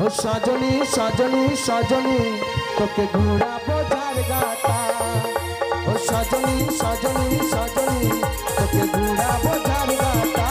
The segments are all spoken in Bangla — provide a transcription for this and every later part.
ও সজনী সজনী সজনী তোকে ঘুরাবো ঝাড়গাটা ও সজনী সজনী সজনী তোকে ঘুরাবো ঝাড়গাটা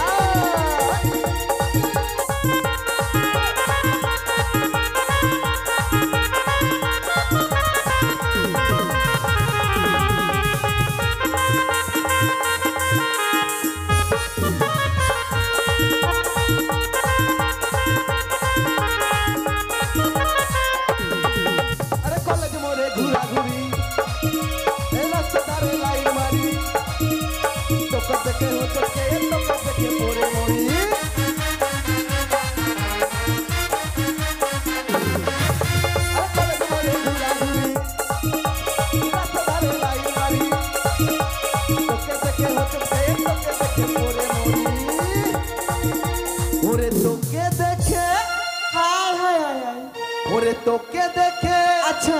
তোকে দেখে আচ্ছা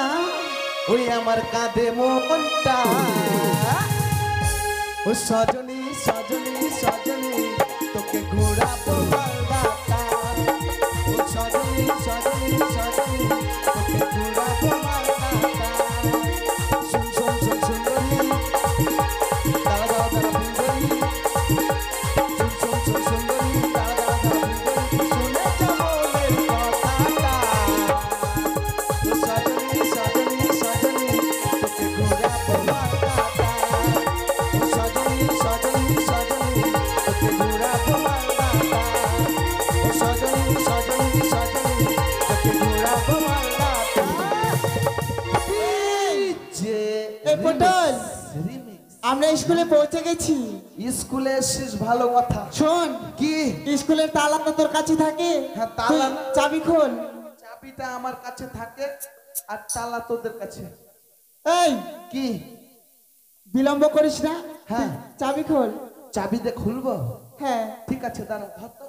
ওই আমার কাঁধে মনটা ও সজনী সজনী সজনী তোকে ঘোরাবো মালদাটা ও সজনী সজনী সজনী তোকে ঘোরাবো মালদাটা শুন শুন শুন সুন্দরী দাঁড়া দাঁড়া দাঁড়া সুন্দরী শুন শুন শুন সুন্দরী দাঁড়া দাঁড়া দাঁড়া সুন্দরী শুনে যাবো কথাটা আমরা স্কুলে পৌঁছে গেছি। স্কুলে এসেছিস ভালো কথা। শোন কি স্কুলের তালা তো তোর কাছে থাকে? হ্যাঁ তালা। চাবি খোল। চাবিটা আমার কাছে থাকে আর তালা তোদের কাছে। এই কি বিলম্ব করিস না। হ্যাঁ চাবি খোল। চাবি দিয়ে খুলবো? হ্যাঁ ঠিক আছে দাঁড়া ধর তো।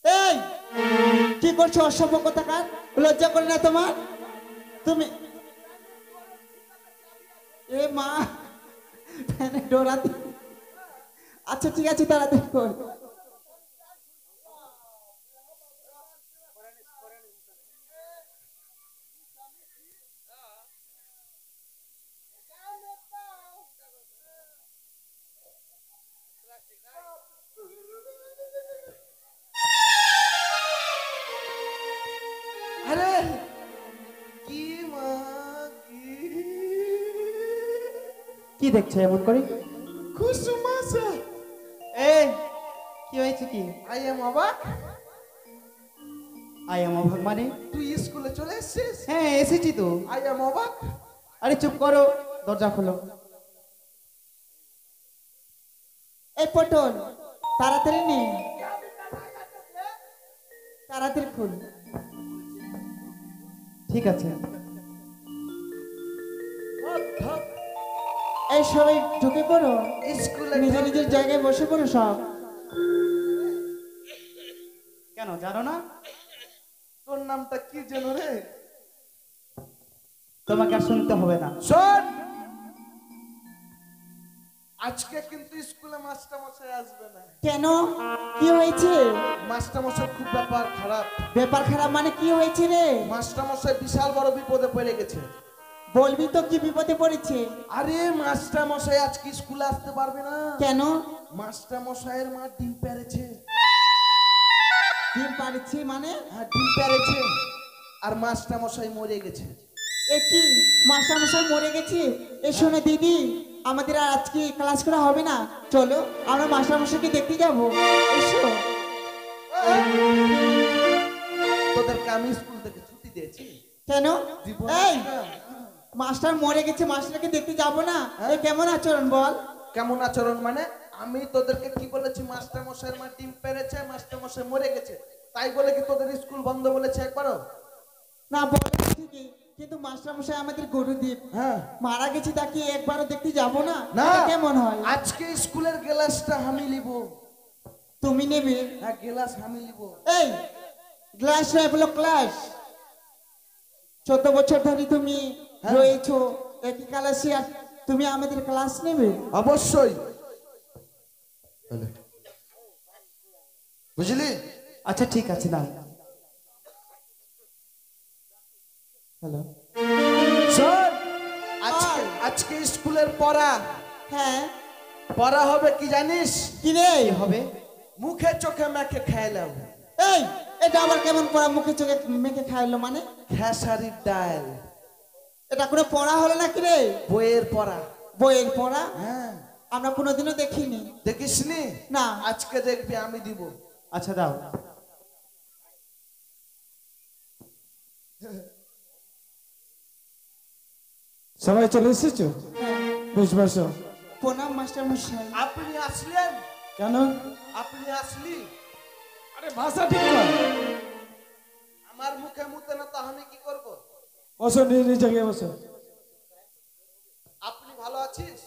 এই কি করছো অসভ্য কোথাকার? লজ্জা করে না তোমার? তুমি এ মা ডোরাতে। আচ্ছা ঠিক আছে তাড়াতাড়ি কর। আরে কি মা কি দেখছো এমন করে? কুসুমাসা এই কি হয়েছে? কি আই এম অবাক। আই এম অবাক মানে? তুই স্কুলে চলে এসেছিস? হ্যাঁ এসেছি তো। আই এম অবাক। আরে চুপ করো, দরজা খোলো। এই পটল তাড়াতাড়ি নে, তাড়াতাড়ি খোল। ঠিক আছে এই সবাই ঢুকে পড়ো স্কুলে। নিজের নিজের জায়গায় বসে পড়ো সব। কেন জানো না? তোর নামটা কি যেন রে? তোমাকে আর শুনতে হবে না। শোন আজকে কিন্তু স্কুলে মাস্টারমশাই আসবে না। কেন কি হয়েছে? মাস্টারমশাই খুব ব্যাপার খারাপ। ব্যাপার খারাপ মানে কি হয়েছে রে? মাস্টারমশাই বিশাল বড় বিপদে পড়ে গেছে। বলবি তো কি বিপদে পড়েছে? আরে মাস্টারমশাই আজকে স্কুলে আসতে পারবে না। কেন? মাস্টারমশাইয়ের মা ডিম পেরেছে। ডিম পাড়ছে মানে? হ্যাঁ ডিম পেরেছে আর মাস্টারমশাই মরে গেছে। এ কি মাস্টারমশাই মরে গেছে? এ শোনো দিদি, আমাদের আর আজকে ক্লাস করা হবে না, চলো আমরা মাস্টারমশাইকে দেখতে যাব। এসো। তোদেরকে আমি স্কুল থেকে ছুটি দিয়েছি। কেন? জীবন এই মাস্টার মরে গেছে, মাস্টারকে দেখতে যাব না? এ কেমন আচরণ বল? কেমন আচরণ মানে? আমি তোদেরকে কি বলেছি? মাস্টারমশাইয়ের মা ডিম পেরেছে, মাস্টারমশাই মরে গেছে, তাই বলে কি তোদের স্কুল বন্ধ বলেছে একবারও? না বলে ঠিকই, কিন্তু মাস্টারমশাই আমাদের গুরুদেব, হ্যাঁ মারা গেছে, তাকে একবারও দেখতে যাব না? না কেমন হয়? আজকে স্কুলের গ্লাসটা আমি নিব। তুমি নেবে? হ্যাঁ গ্লাস আমি নিব। এই গ্লাস নয়, বলো ক্লাস। 14 বছর ধরে তুমি রয়েছো একই ক্লাসে, আর তুমি আমাদের ক্লাস নেবে? অবশ্যই। বুঝলি? আচ্ছা ঠিক আছে না। হ্যালো, শোন, আজকে আজকে স্কুলের পড়া হ্যাঁ পড়া হবে কি জানিস? কি রে হবে? মুখে চোখে মেখে খাইলাম। এই, এটা আবার কেমন পড়া মুখে চোখে মেখে খাইলো মানে? খেসারির ডাল। এটা কোনো পড়া হলো নাকি রে? বইয়ের পড়া। বইয়ের পড়া? হ্যাঁ। আমরা কোনোদিনও দেখিনি। দেখিসনি? না। আজকে দেখবি, আমি দিব। আচ্ছা দাও। সবাই চলে এসেছো? বেশ বসো। প্রণাম মাস্টার মশাই। আপনি আসলেন? কেন? আপনি আসলি? আরে ভাষা ঠিক কর। আমার মুখে মুতে না তো আমি কি করব? বসো, নিজ নিজ জায়গায় বসো। আপনি ভালো আছিস?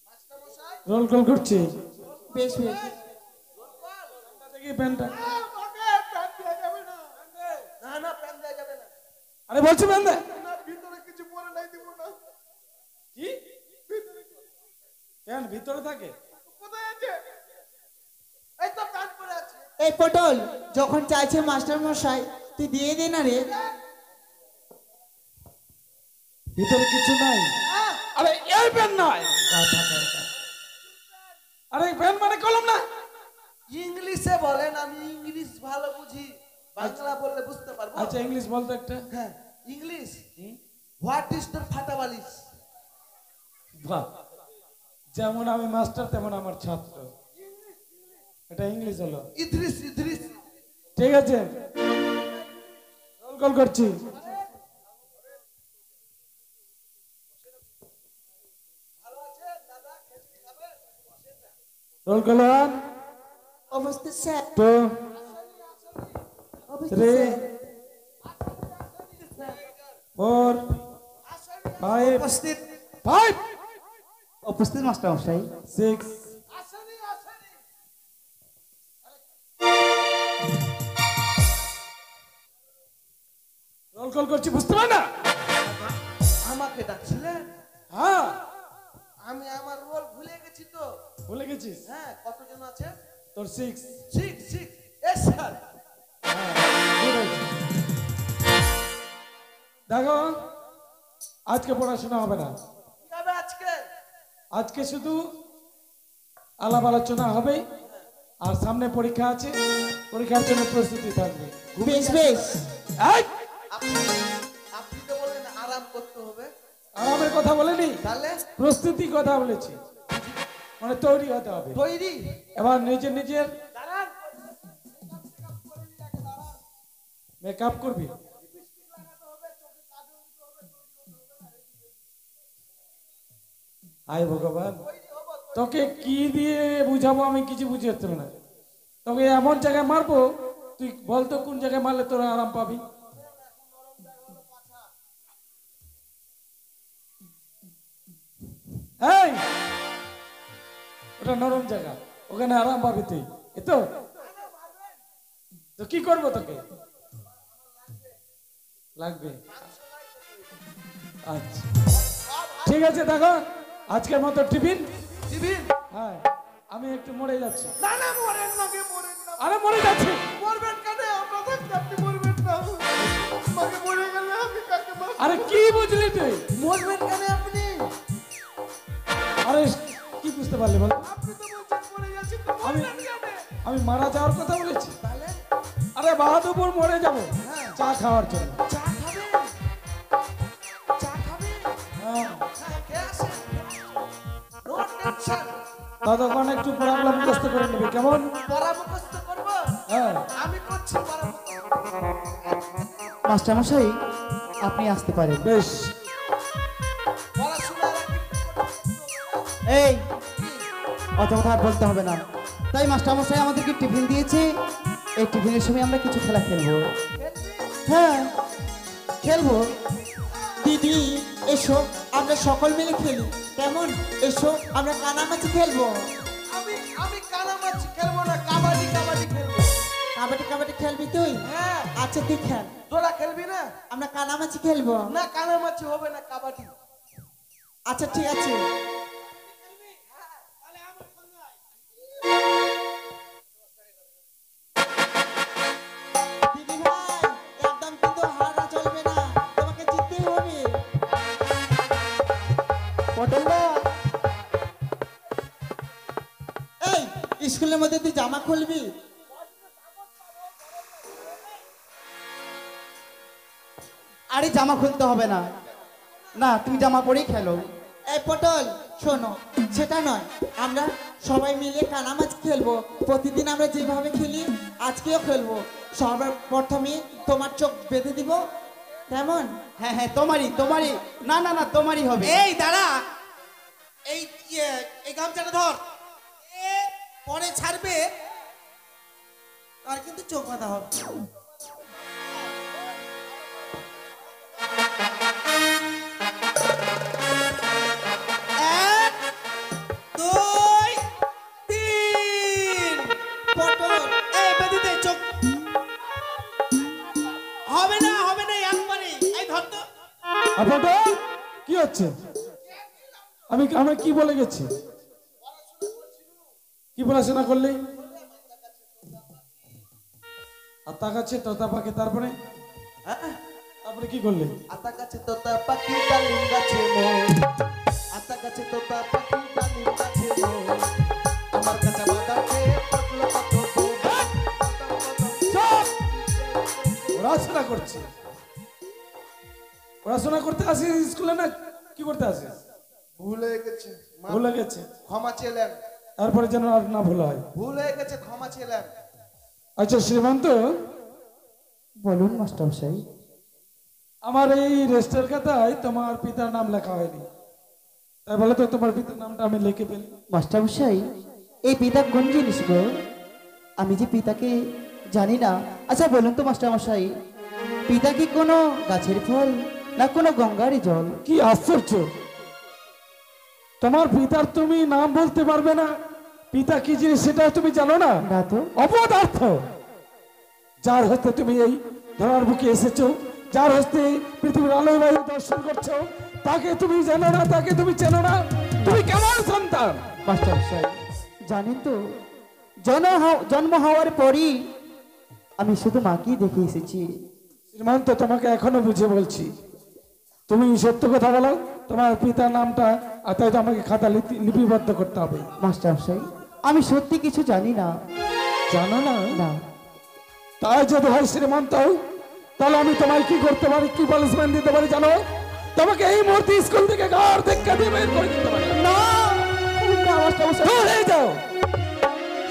মাস্টার মশাই? রোল কল করছি। বেশ বেশ। দেখি প্যানটা। না না, প্যান দেয়া যাবে না। আরে বলছি প্যান দে। না, ভিতরে কিছু পরে নাই, দিব না। কি? কেন ভিতরে থাকে? কোথায় আছে? এই তো প্যান পরে আছে। এই পটল, যখন চাইছে মাস্টার মশাই তুই দিয়ে দে না রে। ভিতরে কিছু নাই। আরে এই প্যান নয়। আরে প্যান মানে কলম না। ইংলিশে বলেন, আমি ইংলিশ ভালো বুঝি, বাংলা বললে বুঝতে পারবো। আচ্ছা ইংলিশ বলতো একটা। হ্যাঁ, ইংলিশ। হোয়াট ইজ দ্য ফাটাবালিশ? বাহ, যেমন আমি মাস্টার তেমন আমার ছাত্র। এটা ইংলিশ হলো। ইদ্রিস ইদ্রিস। ঠিক আছে, রোল কল করছি। রোল কল 1 অবস্থিত স্যার। 2 অবস্থিত 3 স্যার। 4 5 উপস্থিত। 5 উপস্থিত মাস্টার মশাই। 6 আসেনি আসেনি। রোল কল করছি, বুঝতে পার না? আমাকে ডাকছিলেন? হ্যাঁ, আমি আমার রোল ভুলে গেছি তো। ভুলে গেছিস? হ্যাঁ, কতজন আছে? তোর 6। Six six. S sir. দেখো, আজকে পড়াশোনা হবে না। কি হবে আজকে? আজকে শুধু আলাপ আলোচনা হবে, আর সামনে পরীক্ষা আছে, পরীক্ষার জন্য প্রস্তুতি থাকবে। বেশ বেশ। এই, আপনি আপনি তো বললেন আরাম করতে হবে। আরামের কথা বলেনি, তাহলে প্রস্তুতি কথা বলেছি। মানে তৈরি হতে হবে। তৈরি? এবার নিজের নিজের দাঁড়ান। মেকআপ করবি। আয় ভগবান, তোকে কি দিয়ে বুঝাবো আমি কিছু বুঝে হচ্ছে না। তোকে এমন জায়গায় মারবো, তুই বলতো কোন জায়গায় মারলে তোরা আরাম পাবি। এই, ওটা নরম জায়গা, ওখানে আরাম পাবি তুই। এতো তো কি করবো তোকে? লাগবে। আচ্ছা ঠিক আছে, দেখো আজকের মতো টিফিন। টিফিন? হ্যাঁ, আমি একটু মরে যাচ্ছি। না না, মরেন না, কে মরেন না। আরে মরে যাচ্ছি। মরবেন কেন? আমরা থাকতে আপনি মরবেন না। আমাকে মরে গেলে আমি কাকে মারব? আরে কি বুঝলি তুই? মরবেন কেন আপনি? আরে কি বুঝতে পারলি বল? আপনি তো বলছেন মরে যাচ্ছি, তো আমি মরবেন কেন? আমি মারা যাওয়ার কথা বলেছি? তাহলে আরে বাহাদুরপুর মরে যাব হ্যাঁ। চা খাওয়ার জন্য। চা খাবেন? চা খাবেন? হ্যাঁ, হ্যাঁ, কে আছে? No tension. ততক্ষণ একটু প্রবলেম মুখস্থ করে নিবি, কেমন? পড়া মুখস্থ করব? হ্যাঁ, আমি করছি পড়া মুখস্থ। মাস্টার মশাই আপনি আসতে পারেন। বেশ। পড়াশোনার এই, অত কথা আর বলতে হবে না। তাই মাস্টার মশাই আমাদেরকে টিফিন দিয়েছে, এই টিফিনের সময় আমরা কিছু খেলা খেলবো। হ্যাঁ খেলবো। দিদি এসো, আমরা সকল মিলে খেলি, কেমন? এসো আমরা কানামাছি খেলবো। আমি আমি কানামাছি খেলবো না, কাবাডি কাবাডি খেলবো। কাবাডি কাবাডি খেলবি তুই? হ্যাঁ। আচ্ছা তুই খেল, তোরা খেলবি না? আমরা কানামাছি খেলবো। না, কানামাছি হবে না, কাবাডি। আচ্ছা ঠিক আছে। স্কুলের মধ্যে তুই জামা খুলবি? আরে জামা খুলতে হবে না, না তুমি জামা পরেই খেলো। এই পটল শোনো, সেটা নয়, আমরা সবাই মিলে কানামাছ খেলবো। প্রতিদিন আমরা যেভাবে খেলি আজকেও খেলবো। সবার প্রথমে তোমার চোখ বেঁধে দিব, কেমন? হ্যাঁ হ্যাঁ, তোমারই তোমারই, না না না তোমারই হবে। এই দাঁড়া, এই এই গামছাটা ধর, এ পরে ছাড়বে, আর কিন্তু চোখ বাঁধা হবে। এক, দুই, তিন। পটল এই বেঁধে দে চোখ। হবে না একবারে। এই ধর তো। আপনারটা কি হচ্ছে? আমি আমি কি বলে গেছি? কি পড়াশোনা করলি? আর তাকাচ্ছে তোতা পাখি, তারপরে তারপরে কি করলি? আতা গাছে তোতা পাখি ডালিম গাছে মোর, আতা গাছে তোতা পাখি ডালিম গাছে মোর, আমার কাছে বাদাকে পাতলা কত বউ। চুপ! পড়াশোনা করছি। পড়াশোনা করতে আসিস স্কুলে, না কি করতে আসিস? ভুল হয়ে গেছে, মা ভুলে গেছে, ক্ষমা চেলেন। তারপরে যেন আর না ভুল হয়। ভুল হয়ে গেছে, ক্ষমা চেলেন। আচ্ছা শ্রীমন্ত, বলুন মাস্টারমশাই। আমার এই রেজিস্টার খাতায় তোমার পিতার নাম লেখা হয়নি, তাই বলে তো তোমার পিতার নামটা আমি লিখে ফেলি। মাস্টারমশাই, এই পিতা কোন জিনিস গো? আমি যে পিতাকে জানি না। আচ্ছা বলুন তো মাস্টারমশাই, পিতা কি কোনো গাছের ফল না কোনো গঙ্গারই জল? কি আশ্চর্য! তোমার পিতার তুমি নাম বলতে পারবে না, পিতা কি জিনিস সেটা তুমি জানো না? না তো। অপদার্থ, যার হস্তে তুমি এই ধরার বুকে এসেছো, যার হস্তে পৃথিবীর আলোয় বায়ু দর্শন করছো, তাকে তুমি জানো না, তাকে তুমি চেনো না, তুমি কেমন সন্তান? মাস্টারমশাই জানেন তো, জন্ম হওয়ার পরই আমি শুধু মাকেই দেখে এসেছি। শ্রীমন্ত, তোমাকে এখনো বুঝে বলছি, তুমি সত্য কথা বলো, তোমার পিতার নামটা আর তাই তো আমাকে খাতা লিপিবদ্ধ করতে হবে। মাস্টারমশাই আমি সত্যি কিছু জানি না। জানো না? না। তাই যদি হয় শ্রীমন্ত, তাহলে আমি তোমায় কি করতে পারি, কি পানিশমেন্ট দিতে পারি জানো? তোমাকে এই মুহূর্তে স্কুল থেকে ঘর থেকে দিয়ে বের করে দিতে পারি। না না মাস্টারমশাই। চলে যাও।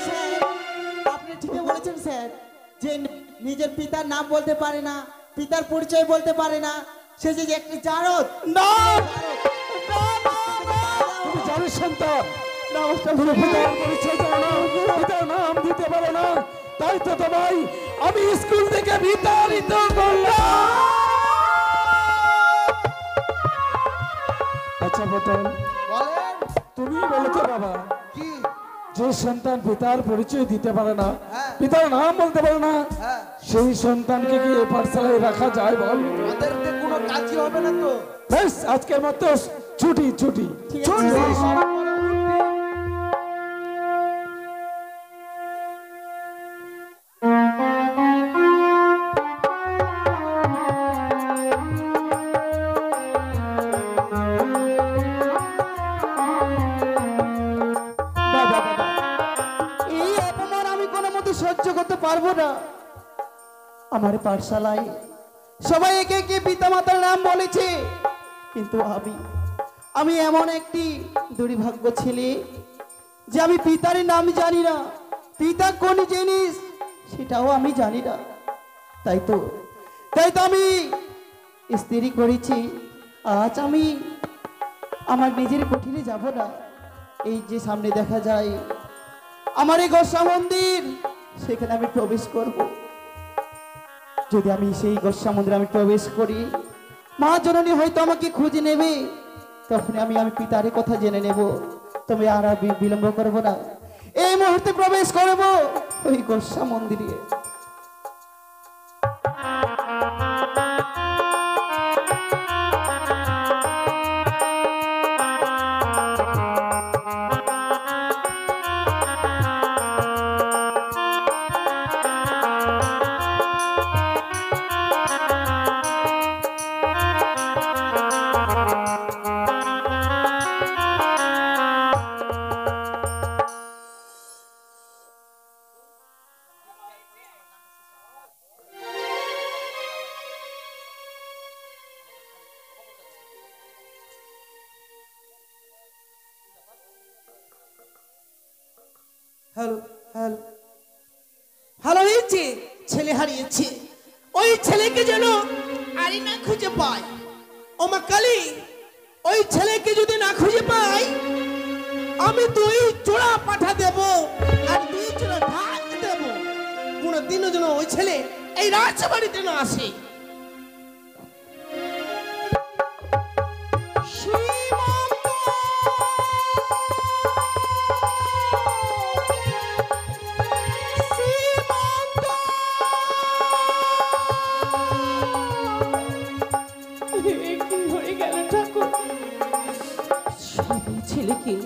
স্যার, আপনি ঠিকই বলেছেন স্যার, যে নিজের পিতার নাম বলতে পারে না, পিতার পরিচয় বলতে পারে না, সে যে একটি জারদ। না, তুমি জানিস সন্তান, তুমি পিতার পরিচয় জানো না, পিতার নাম দিতে পারো না, তাই তো তোমায় আমি স্কুল থেকে বিতাড়িত করলাম। আচ্ছা পটল, বলেন তুমি বলো তো বাবা, কি? যে সন্তান পিতার পরিচয় দিতে পারে না, হ্যাঁ। পিতার নাম বলতে পারে না, হ্যাঁ, সেই সন্তানকে কি এই পাঠশালায় রাখা যায় বল? ওদেরকে কোনো কাজই হবে না তো। বেশ, আজকের মতো ছুটি ছুটি ছুটি। বাবা, বাবা, এই অপমান আমি কোনো মতে সহ্য করতে পারবো না। আমার পাঠশালায় সবাই একে একে পিতামাতার নাম বলেছে, কিন্তু আমি এমন একটি দুর্ভাগ্য ছেলে যে আমি পিতার নাম জানি না, পিতা কোন জিনিস সেটাও আমি জানি না। তাই তো আমি স্ত্রী করেছি। আজ আমি আমার নিজের কঠিনে যাব না। এই যে সামনে দেখা যায় আমার এই গোস্বা মন্দির, সেখানে আমি প্রবেশ করব। যদি আমি সেই গোস্বা মন্দিরে আমি প্রবেশ করি, মা জননী হয়তো আমাকে খুঁজে নেবে, তখন আমি পিতার কথা জেনে নেব। তবে আর বিলম্ব করব না, এই মুহূর্তে প্রবেশ করব ওই গোস্বা মন্দিরে। হ্যালো হ্যালো হ্যালো হয়েছে ছেলে হারিয়েছে ওই ছেলেকে যেন আরে না খুঁজে পায় ও মা কালী ওই ছেলেকে যদি না খুঁজে পাই আমি 2 জোড়া পাঠা দেব আর 2 জোড়া ঢাক দেব কোনদিনও যেন ওই ছেলে এই রাজবাড়িতে না আসে ছেলেকে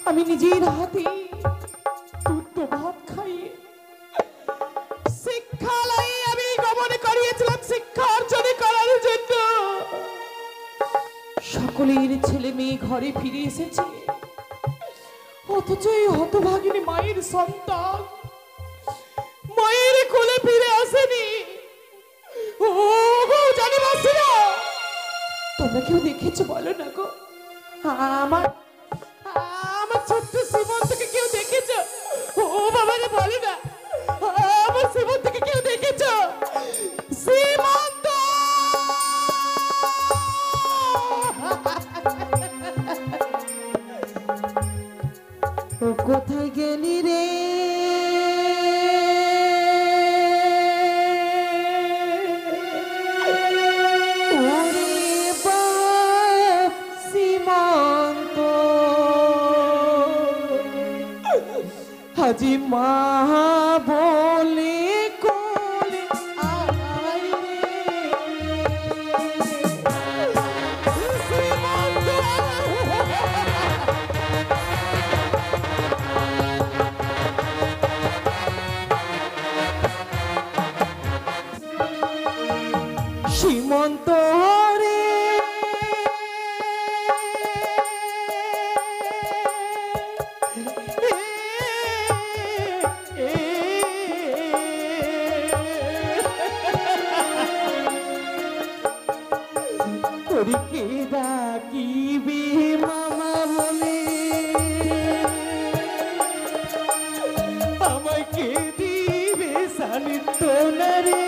আমি নিজের হাতে দুধ ভাত খাইয়ে শিক্ষালয়ে আমি গমন করিয়েছিলাম শিক্ষা অর্জন করার জন্য সকলের ছেলে মেয়ে ঘরে ফিরে এসেছে অথচ এই হতভাগিনী মায়ের সন্তান মায়ের কোলে ফিরে আসেনি ও গো জানি মাসিরা তোমরা কেউ দেখেছো বলো না গো আমার আমার ছোট্ট শ্রীমন্তকে কেউ দেখেছো ও বাবা রে বলো না আমার শ্রীমন্তকে কেউ দেখেছো শ্রীমন্ত ও কোথায় গেলি রে আজি মা বলে কোলে আয় রে সীমন্ত রে কে ডাকিবি মামা বলে আমায় কে দিবে সান্ত্বনা রে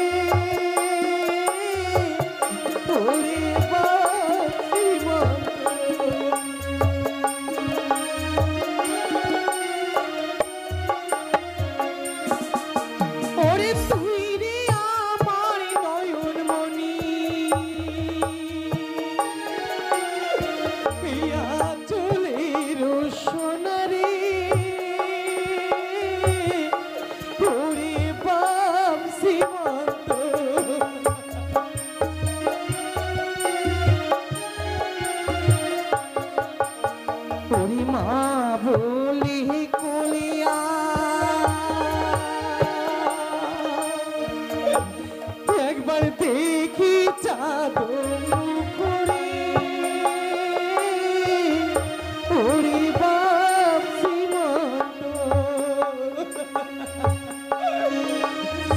ওরে বাপি ওরে তুই রে আমার নয়ন মনি সোনারে ওরে বাপ সীমন্ত ওরে মা বলে কোলিয়া একবার দেখি চাঁদ মুখরে ওরে বাপ সীমন্ত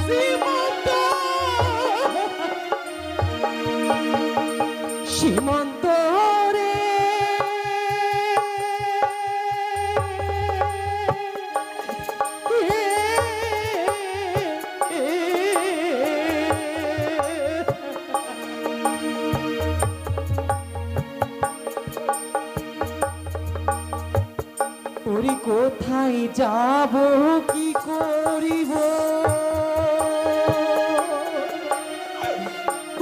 সীমন্ত সীমন্ত রে ওরে কোথায় যাব কি করিব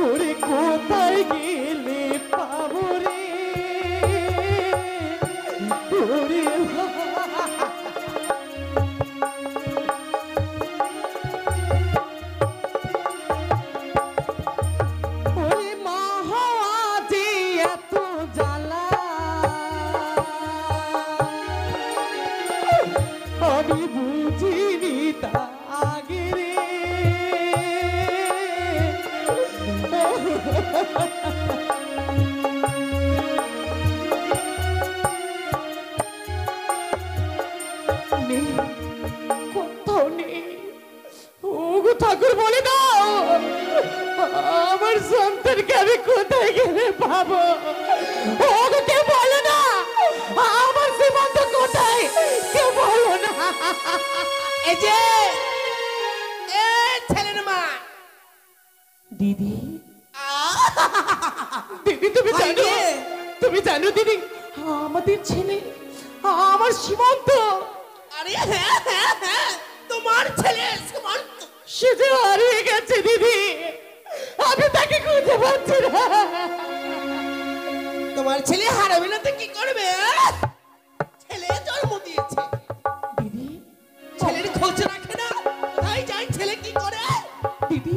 ওরে কোথায় গেলে পাবো রে ওরে ওরে মা হওয়া যে এত জ্বালা আমি বুঝিনি তা আগে রে কোথাও নেই ওগো ঠাকুর বলে দাও আমার সন্তানকে আমি কোথায় গেলে পাবো ওগো কেউ বলে না আমার সীমন্ত কোথায় কেউ বলো না যে ছেলের মা দিদি আহ! দিদি তুমি ভাই জানো রে। তুমি জানো দিদি আমাদের ছেলে আমার সীমন্ত আরে হ্যাঁ হ্যাঁ হ্যাঁ তোমার ছেলে সীমান্ত সে যে হারিয়ে গেছে দিদি আমি তাকে খুঁজে পাচ্ছি না তোমার ছেলে হারাবে না তো কি করবে আহ? ছেলে জন্ম দিয়েছে দিদি ছেলের খোঁজ রাখে না কোথায় যায় ছেলে কি করে দিদি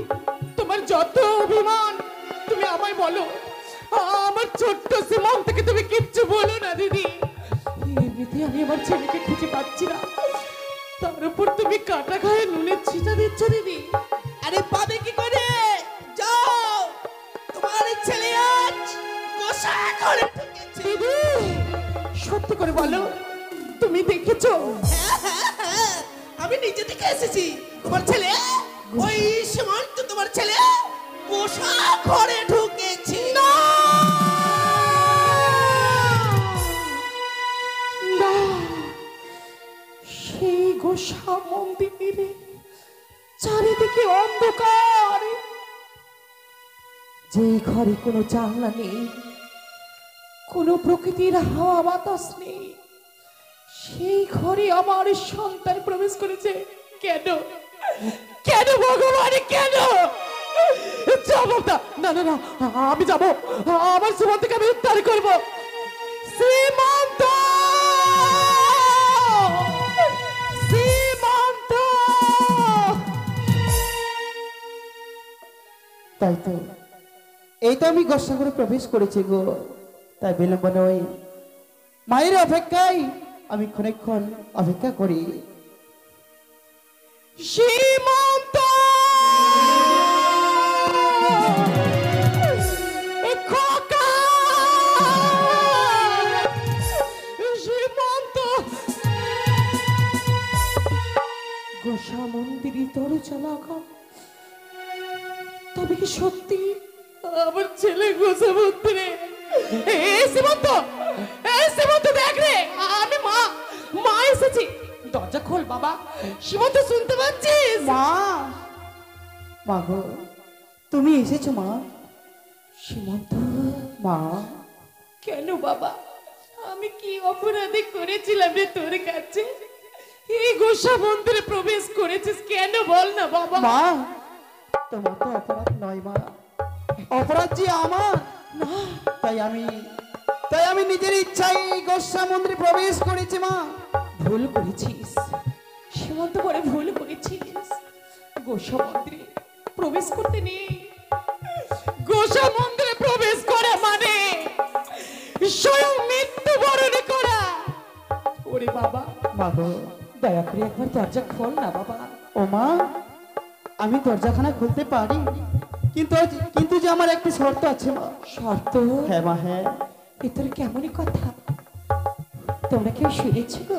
তোমার যত অভিমান তুমি আমায় বলো আমার ছোট্ট সীমন্তকে তুমি কিচ্ছু বলো না দিদি এমনিতে আমি আমার ছেলেকে খুঁজে পাচ্ছি না তার উপর তুমি কাটা খায়ে নুনের ছিটা দিচ্ছ দিদি আরে পাবে কি করে যাও তোমার ছেলে আজ গোসা করে ঢুকেছে দিদি সত্যি করে বলো তুমি দেখেছো হ্যাঁ, হ্যাঁ, হ্যাঁ, আমি নিজে থেকে এসেছি তোমার ছেলে ওই সীমান্ত তোমার ছেলে গোসা ঘরে ঢুকেছি না সেই গোসা মন্দিরে চারিদিকে অন্ধকার যে ঘরে কোনো জানলা নেই কোনো প্রকৃতির হাওয়া বাতাস নেই সেই ঘরে আমার সন্তান প্রবেশ করেছে কেন কেন ভগবান কেন জবাব দাও। না না না আমি যাবো আমার সীমান্তকে আমি উদ্ধার করবো সীমান্ত সীমান্ত তাই তো এই তো আমি গোসাগরে প্রবেশ করেছি গো তাই বিলম্ব নয় মায়ের অপেক্ষায় আমি ক্ষণেক্ষণ অপেক্ষা করি সীমান্ত খোকা সীমান্ত গোসা মন্দিরে দরজা লাগা তবে কি সত্যি আমার ছেলে গোসা মন্দিরে সীমান্ত সীমান্ত দেখ রে আমি মা মা এসেছি দরজা খোল বাবা সীমান্ত শুনতে পাচ্ছিস মা মা গো তুমি এসেছো মা সীমান্ত মা কেন বাবা আমি কি অপরাধী করেছিলাম রে তোর কাছে এই গোসা মন্দিরে প্রবেশ করেছিস কেন বল না বাবা মা তোমার তো অপরাধ নয় মা অপরাধ যে আমার না তাই আমি নিজের ইচ্ছায় এই গোসা মন্দিরে প্রবেশ করেছি মা ভুল করেছিস সীমান্ত বড় ভুল করেছিস গোসা মন্দিরে প্রবেশ করতে নেই গোসা মন্দিরে প্রবেশ করা মানে স্বয়ং মৃত্যুবরণ করা ওরে বাবা মা গো দয়া করে একবার দরজা খোল না বাবা ও মা আমি দরজাখানা খুলতে পারি কিন্তু যে আমার একটি শর্ত আছে মা শর্ত হ্যাঁ মা হ্যাঁ এ তোর কেমনই কথা তোমরা কেউ শুনেছ গো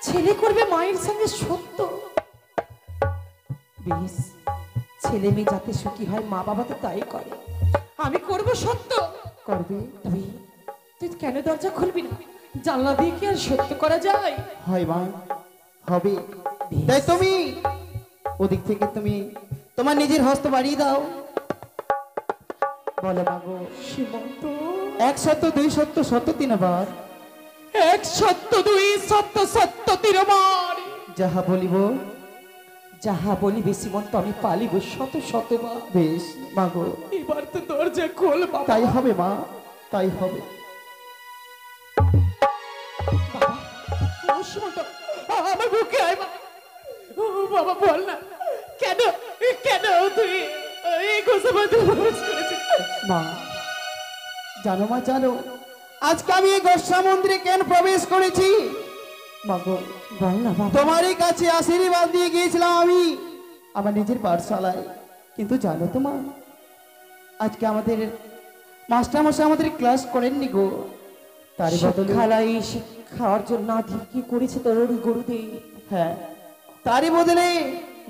ছেলে করবে মায়ের সঙ্গে সত্য বেশ ছেলে মেয়ে যাতে সুখী হয় মা বাবা তো তাই করে আমি করব সত্য করবে তবে তুই কেন দরজা খুলবি না জানলা দিয়ে কি আর সত্য করা যায় হয় মা হবে তাই তুমি ওদিক থেকে তুমি তোমার নিজের হস্ত বাড়িয়ে দাও বলো মা গো সীমন্ত এক সত্য দুই সত্য সত্য তিনবার এক সত্য দুই সত্য সত্য তিরবার যাহা বলিব যাহা বলিবে সীমন্ত আমি পালিব শত শতবার বেশ মা গো এবার তো দরজা খোল বাবা তাই হবে মা তাই হবে বাবা ও সীমন্ত আমার বুকে আয় মা ও বাবা বল না কেন কেন তুই এই গোসাবাদে প্রবেশ করেছিস মা জানো মা জানো আজকে আমি এই গোসা মন্দিরে কেন প্রবেশ করেছি মা গো বল না বাবা তোমারই কাছে আশীর্বাদ দিয়ে গিয়েছিলাম আমি আমার নিজের পাঠশালায় কিন্তু জানো তো মা আজকে আমাদের মাস্টারমশাই আমাদের ক্লাস করেননি গো তার বদলে খালাই খাওয়ার জন্য আধিক কি করেছে তোর ওই গুরুদেব হ্যাঁ তারই বদলে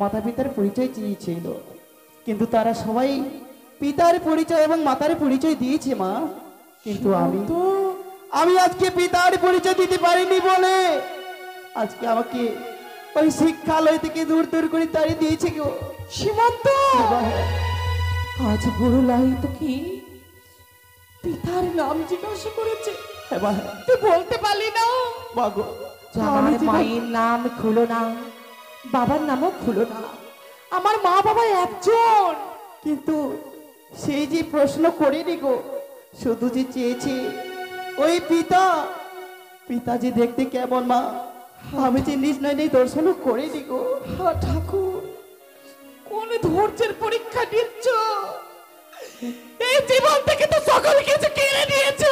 মাতা পিতার পরিচয় চেয়েছিল কিন্তু তারা সবাই পিতার পরিচয় এবং মাতার পরিচয় দিয়েছে মা কিন্তু আমি আজকে পিতার পরিচয় দিতে পারিনি বলে আজকে ওই শিক্ষালয় থেকে দূর দূর করে তাড়িয়ে দিয়েছে গো। সীমান্ত আজ গুরুলাই তো কি পিতার নাম জিজ্ঞাসা করেছে, হ্যাঁ মা, তুই বলতে পারলি না মা গো, যে আমার মায়ের নাম খুলো না, বাবার নামও খুলো না, আমার মা বাবা একজন। কিন্তু সেই যে প্রশ্ন করিনি গো, শুধু যে চেয়েছি ওই পিতা, পিতা যে দেখতে কেমন মা, আমি যে নিজ নয় দর্শন করিনি গো। হ্যাঁ ঠাকুর, কোন ধৈর্যের পরীক্ষা নিচ্ছ? এই জীবন থেকে তো সকল কিছু কেড়ে নিয়েছ,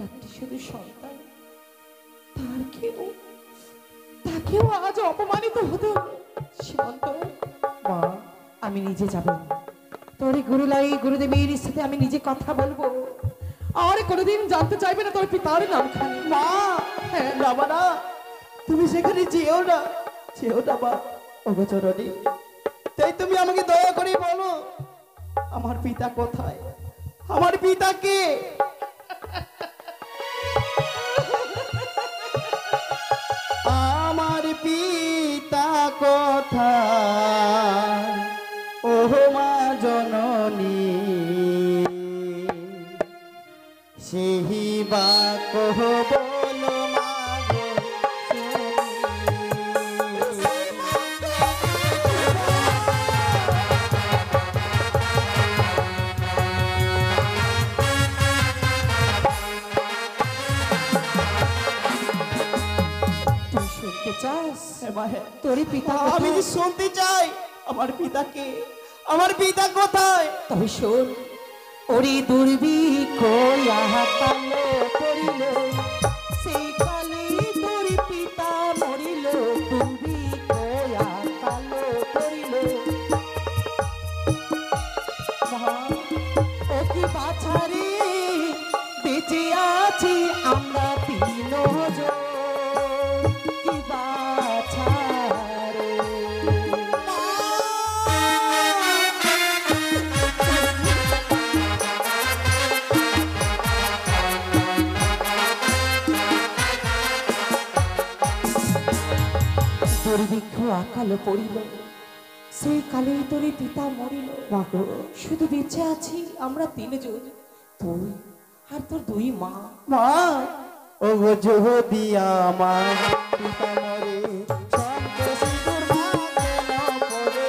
একটি শুধু সন্তান, তাকেও আজ অপমানিত হতে হলো। সীমন্ত, মা, আমি নিজে যাব, তোর গুরুলাই গুরুদেবীর সাথে আমি নিজে কথা বলবো, আর কোনোদিন জানতে চাইবে না তোর পিতার নামখানি। মা, হ্যাঁ, না মা, না, তুমি সেখানে যেও না, যেও না মা। ওগো চরণী, তাই তুমি আমাকে দয়া করে বলো, আমার পিতা কোথায়, আমার পিতা কে? আমার পিতা কোথায়, ও মা জননী, সেই বা কহ বলো মা গো তুই শুনতে চাস হ্যাঁ মা, হ্যাঁ। তোর পিতা আমি কি কোথায়? শুনতে চাই আমার পিতাকে, আমার পিতা কোথায়? তবে শোন, ওরে দুর্ভিক্ষ ইহা কালে পড়িল, সেই কালে তোর পিতা মরিল, দুর্ভিক্ষ ইহা কালে পড়িল। মা, ও কি বাছারে, বেঁচে আছি আমরা তিনজন, কি বাছারে। দুর্ভিক্ষ আকাল পড়িল, সেই কালেই তোর পিতা মরিল, শুধু বেঁচে আছি আমরা তিনজন, তুই আর তোর দুই মা। মা, ও গো যদি আমার পিতা মরে, সন্তোষী দুর্ভাগ্যে না পড়ে।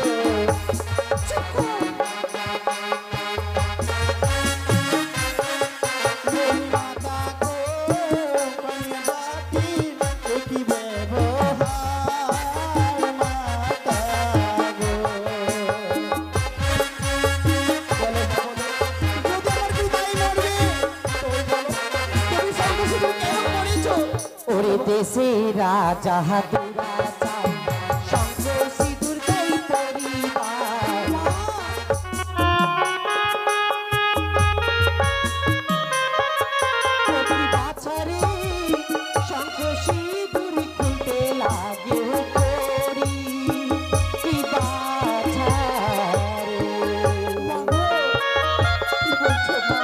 বলি মাতা গো, কন্যা জাতির এ কি ব্যবহার, মাতা গো। বলো, বলো, যদি আমার পিতাই মরবে, তুমি বলো, তুমি সন্তোষী তুমি কেন মরেছো? ওরে দেশে রাজা দুরাজা, শঙ্খ সিঁদুর দেই পরিবার। প্রতি বাছারে শঙ্খ সিঁদুর খুলতে লাগে করি, কি বাছারে। কি বলছো মা?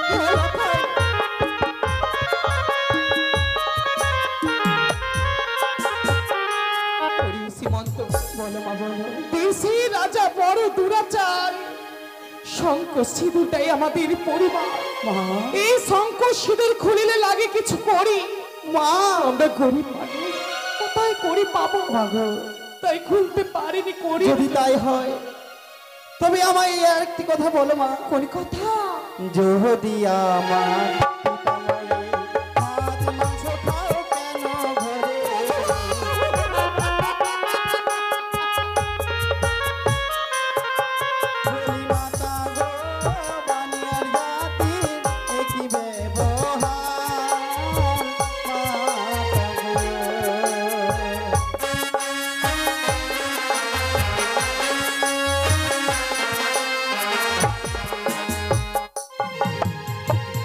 হ্যাঁ, হ্যাঁ, হ্যাঁ। ওরে সীমন্ত, বলো মা, বলো। দেশি রাজা বড় দুরাচার, শঙ্খ সিঁদুরটাই আমাদের পরিবার। মা, এই শঙ্খ সিঁদুর খুলিলে লাগে কিছু করি, মা, আমরা গরিব মানুষ, কোথায় করি পাবো, মা গো, তাই খুলতে পারিনি করি। যদি তাই হয় তবে আমায় আর একটি কথা বলো মা। কোন কথা? যদি আমার পিতা মরে, মাছ মাংস খাও কেন ঘরে? বলি মাতা গো, বানিয়ার জাতির এ কি ব্যবহার, মাতা গো।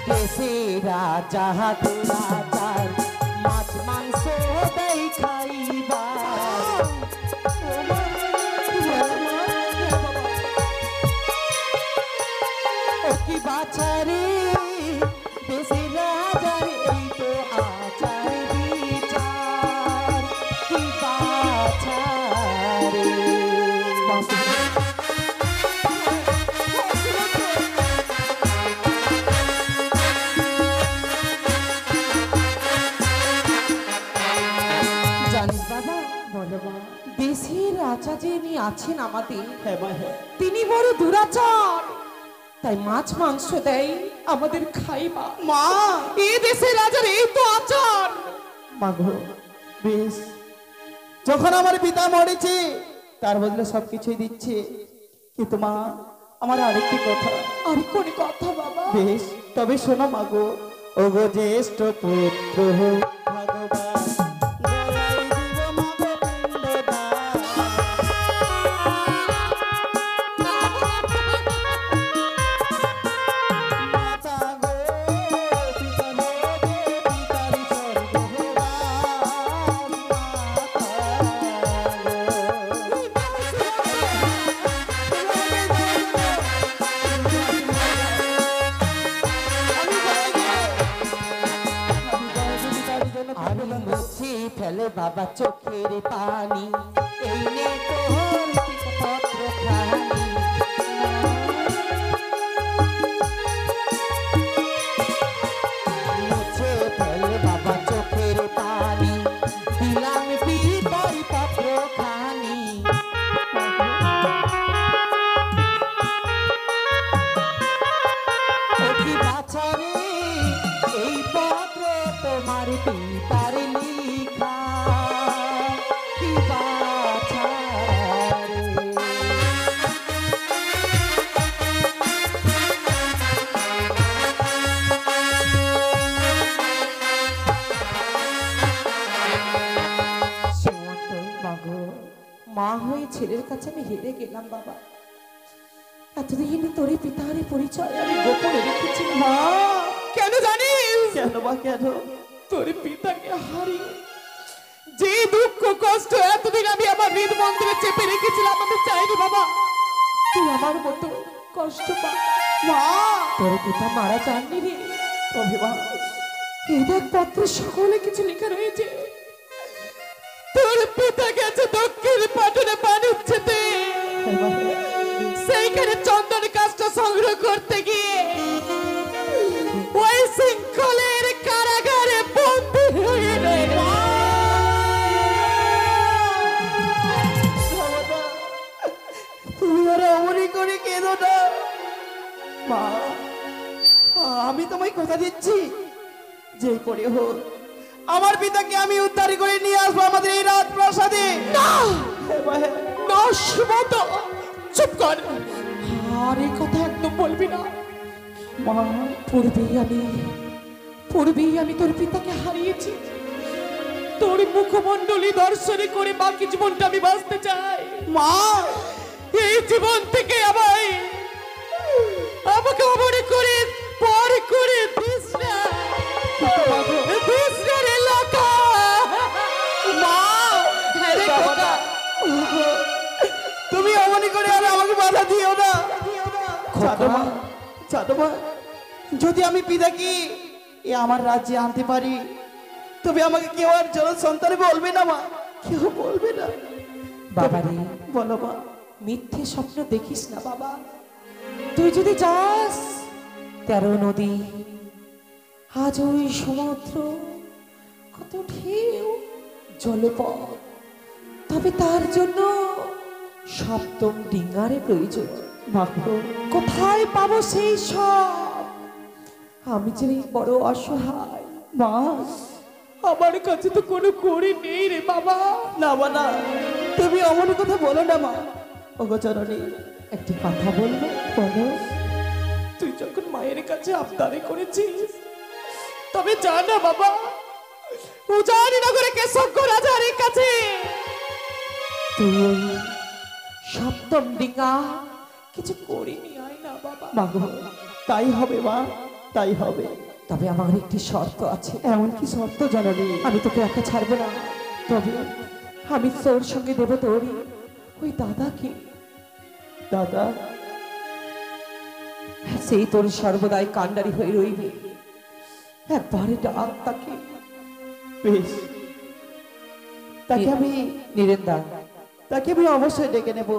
দেশে রাজা দুরাচার, মাছ মাংস দেই খাইবা। ও কি বাছারে, দেশে রাজার এই তো আচার বিচার। আছেন আমাদের হ্যাঁ মা হ্যাঁ তিনি বড় দুরাচার, তাই মাছ মাংস দেয় আমাদের খাইবা। মা এই দেশের রাজার এই তো আচার। মাগো বেশ, যখন আমার পিতা মরেছে তার বদলে সবকিছুই দিচ্ছে, কিন্তু মা আমার আরেকটি কথা। আর কোন কথা বাবা? বেশ, তবে শোনো মাগো, ও গো জ্যেষ্ঠ পুত্র ভগবান গলায় দিব মাগো পিণ্ডদান। মাতা গো, পিতা লোকে পিতারি স্বর্গবাস। আমি মুছি ফেলে বাবা চোখের পানি, এই নে তোর পত্র খানি। মুছে ফেলে বাবা চোখের পানি, দিলাম পিতার পত্র খানি। অতি বাছারে এই পত্র তোমার পিতার লিখা, কি বাছারে। সীমন্ত মাগো, মা হয়ে ছেলের কাছে আমি হেরে গেলাম বাবা। এতদিন তোরে পিতারে পরিচয় আমি গোপনে রেখেছি মা। কেন জানিস? কেন বা কেন? তোর পিতাকে হারিয়ে যে দুঃখ কষ্ট এতদিন আমি আমার হৃদ মন্দিরে চেপে রেখেছিলাম, আমি চাইনি বাবা তুই আমার মতো কষ্ট পা। মা, তোর পিতা মারা যাননি রে। তবে মা এই দেখ পত্রে সকলে কিছু লেখা রয়েছে। তোর পিতা গেছে দক্ষিণ পাটনে বাণিজ্যতে, সেইখানে চন্দন কাজটা সংগ্রহ করতে গিয়ে ওই শৃঙ্খলের কারাগারে বন্দী হয়ে রইল। তুমি আর অমনি করে কেঁদো না মা, আমি তোমায় কথা দিচ্ছি, যে করে হোক আমার পিতাকে আমি উদ্ধার করে নিয়ে আসবো আমাদের এই রাত প্রাসাদে। না হ্যাঁ মা, হ্যাঁ। না সীমন্ত, চুপ কর, আর এই কথা একদম বলবি না। মা পূর্বেই আমি তোর পিতাকে হারিয়েছি। তোর মুখমণ্ডলী দর্শনে করে বাকি জীবনটা আমি বাঁচতে চাই মা, এই জীবন থেকে আমাকে অমরে করে পর করে দিস না, দিস না রে লাকা। মা, হ্যাঁ রে খোকা। তুমি অমনি করে আর আমাকে বাধা দিও না। ছাড়ো মা, ছাড়ো মা, যদি আমি পিতাকে আমার রাজ্যে আনতে পারি তবে আমাকে কেউ আর জন সন্তান বলবে না মা, কেউ বলবে না। বাবা রে, বলো মা। মিথ্যে স্বপ্ন দেখিস না বাবা। তুই যদি যাস 13 নদী, আজ ওই সমুদ্র, কত ঢেউ, জলপথ, তবে তার জন্য সপ্তম ডিঙ্গারে প্রয়োজন। কোথায় পাবো সেই সব? আমি যে বড় অসহায় মা, আমার কাছে তো কোনো করি নেই রে বাবা। না মা না, তুমি অমন কথা বলো না মা। ওগো জননী, একটি কথা বলবো? বলো। তুই যখন মায়ের কাছে আবদারি করেছিস, তবে জানা বাবা, উজানি নগরে কেশব রাজার কাছে তুই ওই সপ্তম ডিঙ্গা কিছু করিনি আয় না বাবা। মাগো, তাই হবে মা, তাই হবে। তবে আমার একটি শর্ত আছে। এমন কি শর্ত জননী? আমি তোকে একা ছাড়বো না, তবে আমি তোর সঙ্গে দেবো তোর ওই দাদাকে। দাদা? সেই তোর সর্বদাই কান্ডারি হয়ে রইবে। একবারে ডাক তাকে। বেশ, তাকে আমি নীরেন্দা, তাকে আমি অবশ্যই ডেকে নেব।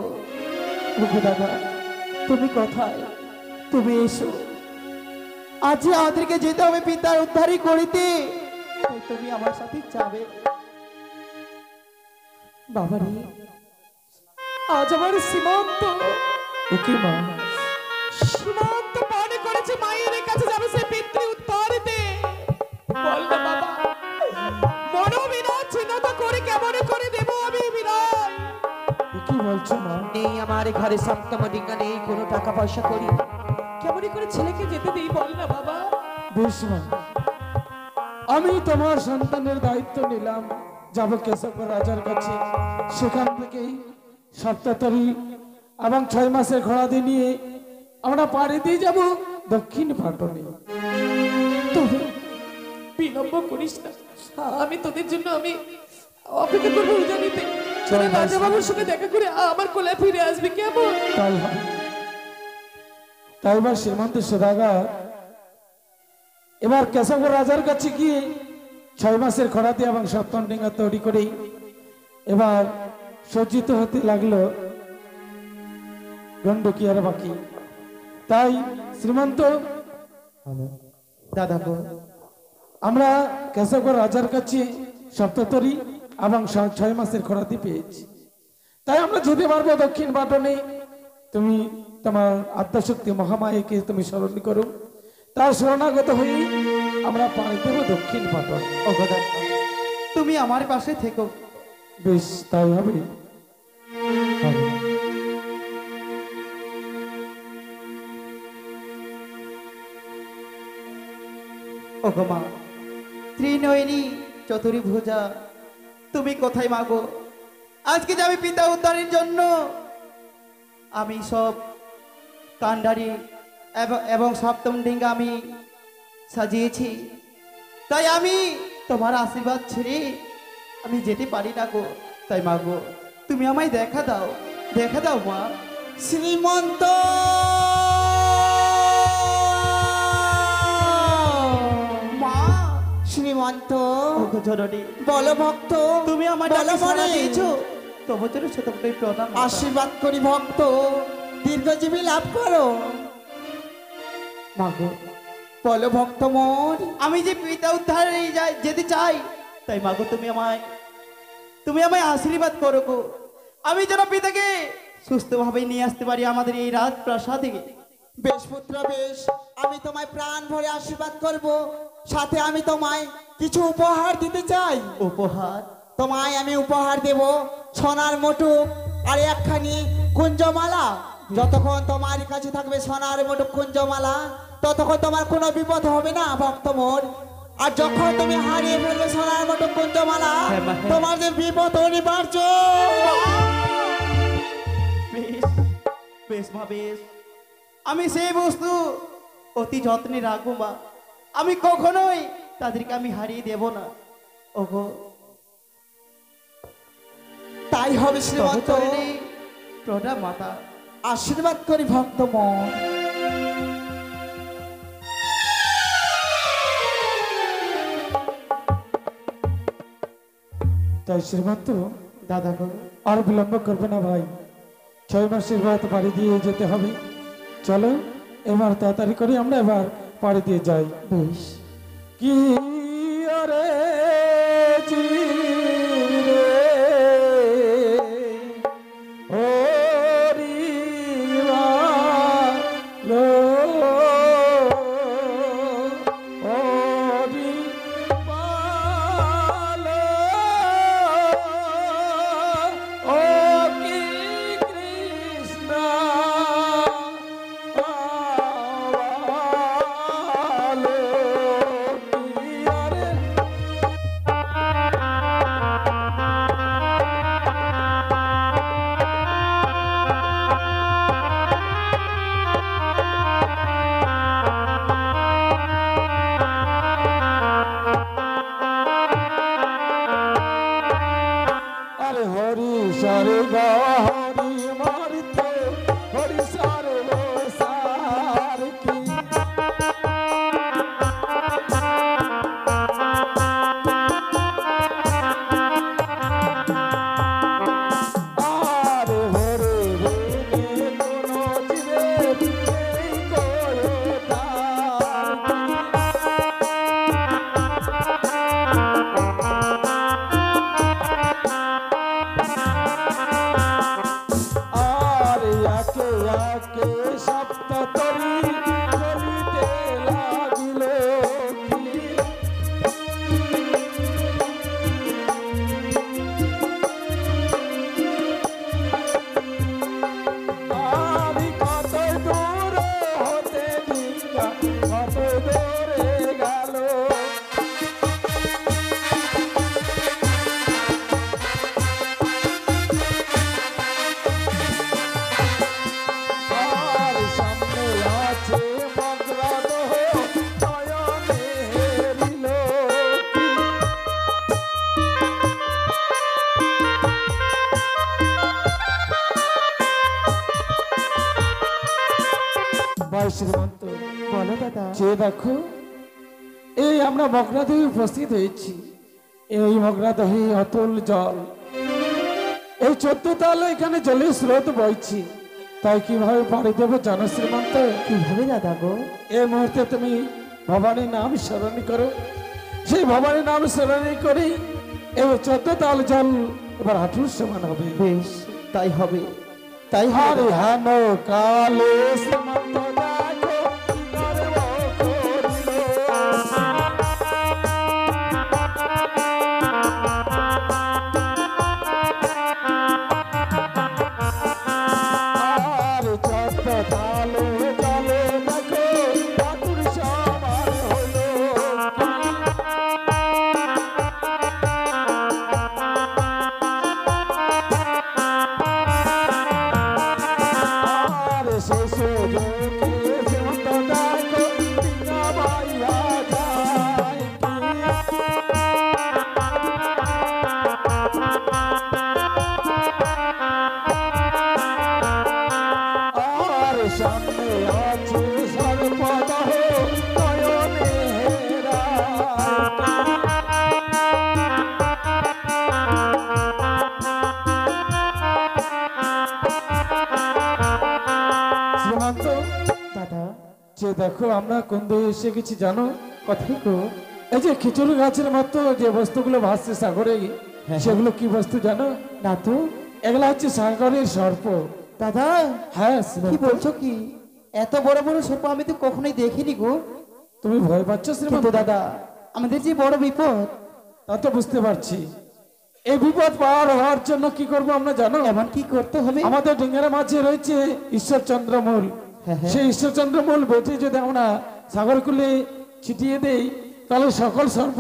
ওগো দাদা, তুমি কোথায়? তুমি এসো, আজ আমাদেরকে যেতে হবে পিতার উদ্ধারই করিতে, তাই তুমি আমার সাথে যাবে। বাবারে, আজ আমার সীমান্ত কি মা সীমান্ত মনে করেছে মায়ের কাছে যাবে সে পিতৃ উত্তর দিতে। বল না বাবা, মনোবিনাশ চিহ্নতা করে কেমন করে দেব আমি বিনয়? কি বলছো মা? নেই আমার ঘরে সপ্তম ডিঙ্গা, নেই কোনো টাকা পয়সা করি, কেমন করে ছেলেকে যেতে দিই বল না বাবা? বেশ মা, আমি তোমার সন্তানের দায়িত্ব নিলাম, যাব কেশবপুর রাজার কাছে। সেখান থেকেই সপ্তাহতরী এবং 6 মাসের ঘোড়াদি নিয়ে আমরা পাড়ি দিয়ে যাব দক্ষিণ পাটনে। তবে বিলম্ব করিস না, আমি তোদের জন্য আমি অপেক্ষা করবো উজানিতে। তোরা রাজা বাবুর সঙ্গে দেখা করে আমার কোলে ফিরে আসবি কেমন? তাই হয়। তাই বা শ্রীমন্ত সদাগর এবার কেশবপুর রাজার কাছে গিয়ে 6 মাসের খরাতে এবং সপ্তম ডিঙ্গা তৈরি করেই এবার সজ্জিত হতে লাগলো গন্ডকিয়ার বাকি। তাই শ্রীমন্ত দাদা গো, আমরা কেশবপুর রাজার কাছে সপ্ততরী এবং 6 মাসের খরাতি পেয়েছি। তাই আমরা যেতে পারবো দক্ষিণ পাটনে। তুমি তোমার আদ্যাশক্তি মহামায়াকে তুমি স্মরণ করো, তার শরণাগত হয়ে আমরা পাড়ি দেব দক্ষিণ পাটন। ও গো দাদা, তুমি আমার পাশে থেকো। বেশ, তাই হবে। ও গো মা, ত্রিনয়নী চতুর্ভুজা, তুমি কোথায় মাগো? আজকে যাবে পিতা উদ্ধারের জন্য। আমি সব কান্ডারি এবং সপ্তম ডিঙ্গা আমি সাজিয়েছি, তাই আমি তোমার আশীর্বাদ ছেড়ে আমি যেতে পারি না গো। তাই মাগো, তুমি আমায় দেখা দাও, দেখা দাও মা। শ্রীমন্ত মা, শ্রীমন্ত ও গো জননী, বলো ভক্ত, তুমি আমার বলো ডাকে সাড়া মনে। দিয়েছো, তোমার জন্য শতকোটি প্রণাম মাতা। আশীর্বাদ করি ভক্ত, দীর্ঘজীবী লাভ করো। মাগো, বলো ভক্ত মোর। আমি যে পিতা উদ্ধারে যেতে চাই, তাই মাগো তুমি আমায় আশীর্বাদ করো গো। আমি যেন পিতাকে সুস্থভাবে নিয়ে আসতে পারি আমাদের এই রাত প্রাসাদে। বেশ পুত্র বেশ, আমি তোমায় প্রাণ ভরে আশীর্বাদ করব। সাথে আমি তোমায় কিছু উপহার দিতে চাই। উপহার? তোমায় আমি উপহার দেব সোনার মুঠুক আর একখানি কুঞ্জমালা। যতক্ষণ তোমার কাছে থাকবে সোনার মুঠুক কুঞ্জমালা, ততক্ষণ তোমার কোনো বিপদ হবে না ভক্ত মোর। আর যখন তুমি হারিয়ে ফেলবে সোনার মুঠুক কুঞ্জমালা, হ্যাঁ মা, হ্যাঁ। তোমার যে বিপদ অনিবার্য। বেশ বেশ মা, বেশ, আমি সেই বস্তু অতি যত্নে রাখবো মা। আমি কখনোই তাদেরকে আমি হারিয়ে দেব না। ওগো, তাই হবে শ্রীমন্ত। প্রণাম মাতা। আশীর্বাদ করি ভক্ত মন। তাই শ্রীমন্ত দাদা গো, আর বিলম্ব করবে না ভাই, 6 মাসের বাদ পাড়ি দিয়ে যেতে হবে। চলো এবার তাড়াতাড়ি করে আমরা এবার পাড়ি দিয়ে যাই। বেশ। কি আরে জিরে ও রিবালো ও রিবালো ও কি কৃষ্ণ আলো কি আরে আরে হরি সারে গা হরি মারতে হরি সারে লো সার কি আরে হরে রে কোনো জীবে এই কোয় তার কি বলো দাদা। যে দেখো এই আমরা মগ্নাদহে উপস্থিত হয়েছি। এই মগ্নাদহে অতল জল, এই 14 তাল এখানে জলের স্রোত বইছি, তাই কিভাবে পাড়ি দেবো জানো শ্রীমন্ত? কিভাবে দাদা গো? এই মুহূর্তে তুমি ভবানীর নাম স্মরণ করো। সেই ভবানীর নাম স্মরণ করে এই 14 তাল জল এবার হাঁটুর সমান হবে। বেশ, তাই হবে, তাই হবে আরে দাদা। হেন কালে শ্রীমন্ত দেখো গর্ব আর 14 তালে জলে দেখো হাঁটুর সমান হলো। আর শেষ যোগে শ্রীমন্ত দেখো ডিঙা বাইয়া যায় আর সামনে আছে সর্বদাহ নয়নে হেরায়। শ্রীমন্ত দাদা যে দেখো আমরা কোন দিকে এসে গেছি জানো? কথাই গো। এই যে খিচুড়ি গাছের মতো যে বস্তুগুলো ভাসছে সাগরে, সেগুলো কি বস্তু জানো? না তো। এগুলো হচ্ছে সাগরের সর্প। দাদা হ্যাঁ কি শ্রীমন্ত। বলছো কি? এত বড় বড় সর্প আমি তো কখনোই দেখিনি গো। তুমি ভয় পাচ্ছ কিন্তু শ্রীমন্ত? দাদা আমাদের যে বড় বিপদ, তা তো বুঝতে পারছি। এই বিপদ পার হওয়ার জন্য কি করব আমরা জানো? এমন কি করতে হবে? আমাদের ডিঙ্গার মাঝে রয়েছে ঈশ্বরচন্দ্রমূল। হ্যাঁ, হ্যাঁ। সেই ঈশ্বরচন্দ্রমূল বেটে যদি আমরা সাগরকুলে ছিটিয়ে দেই, তাহলে সকল সর্প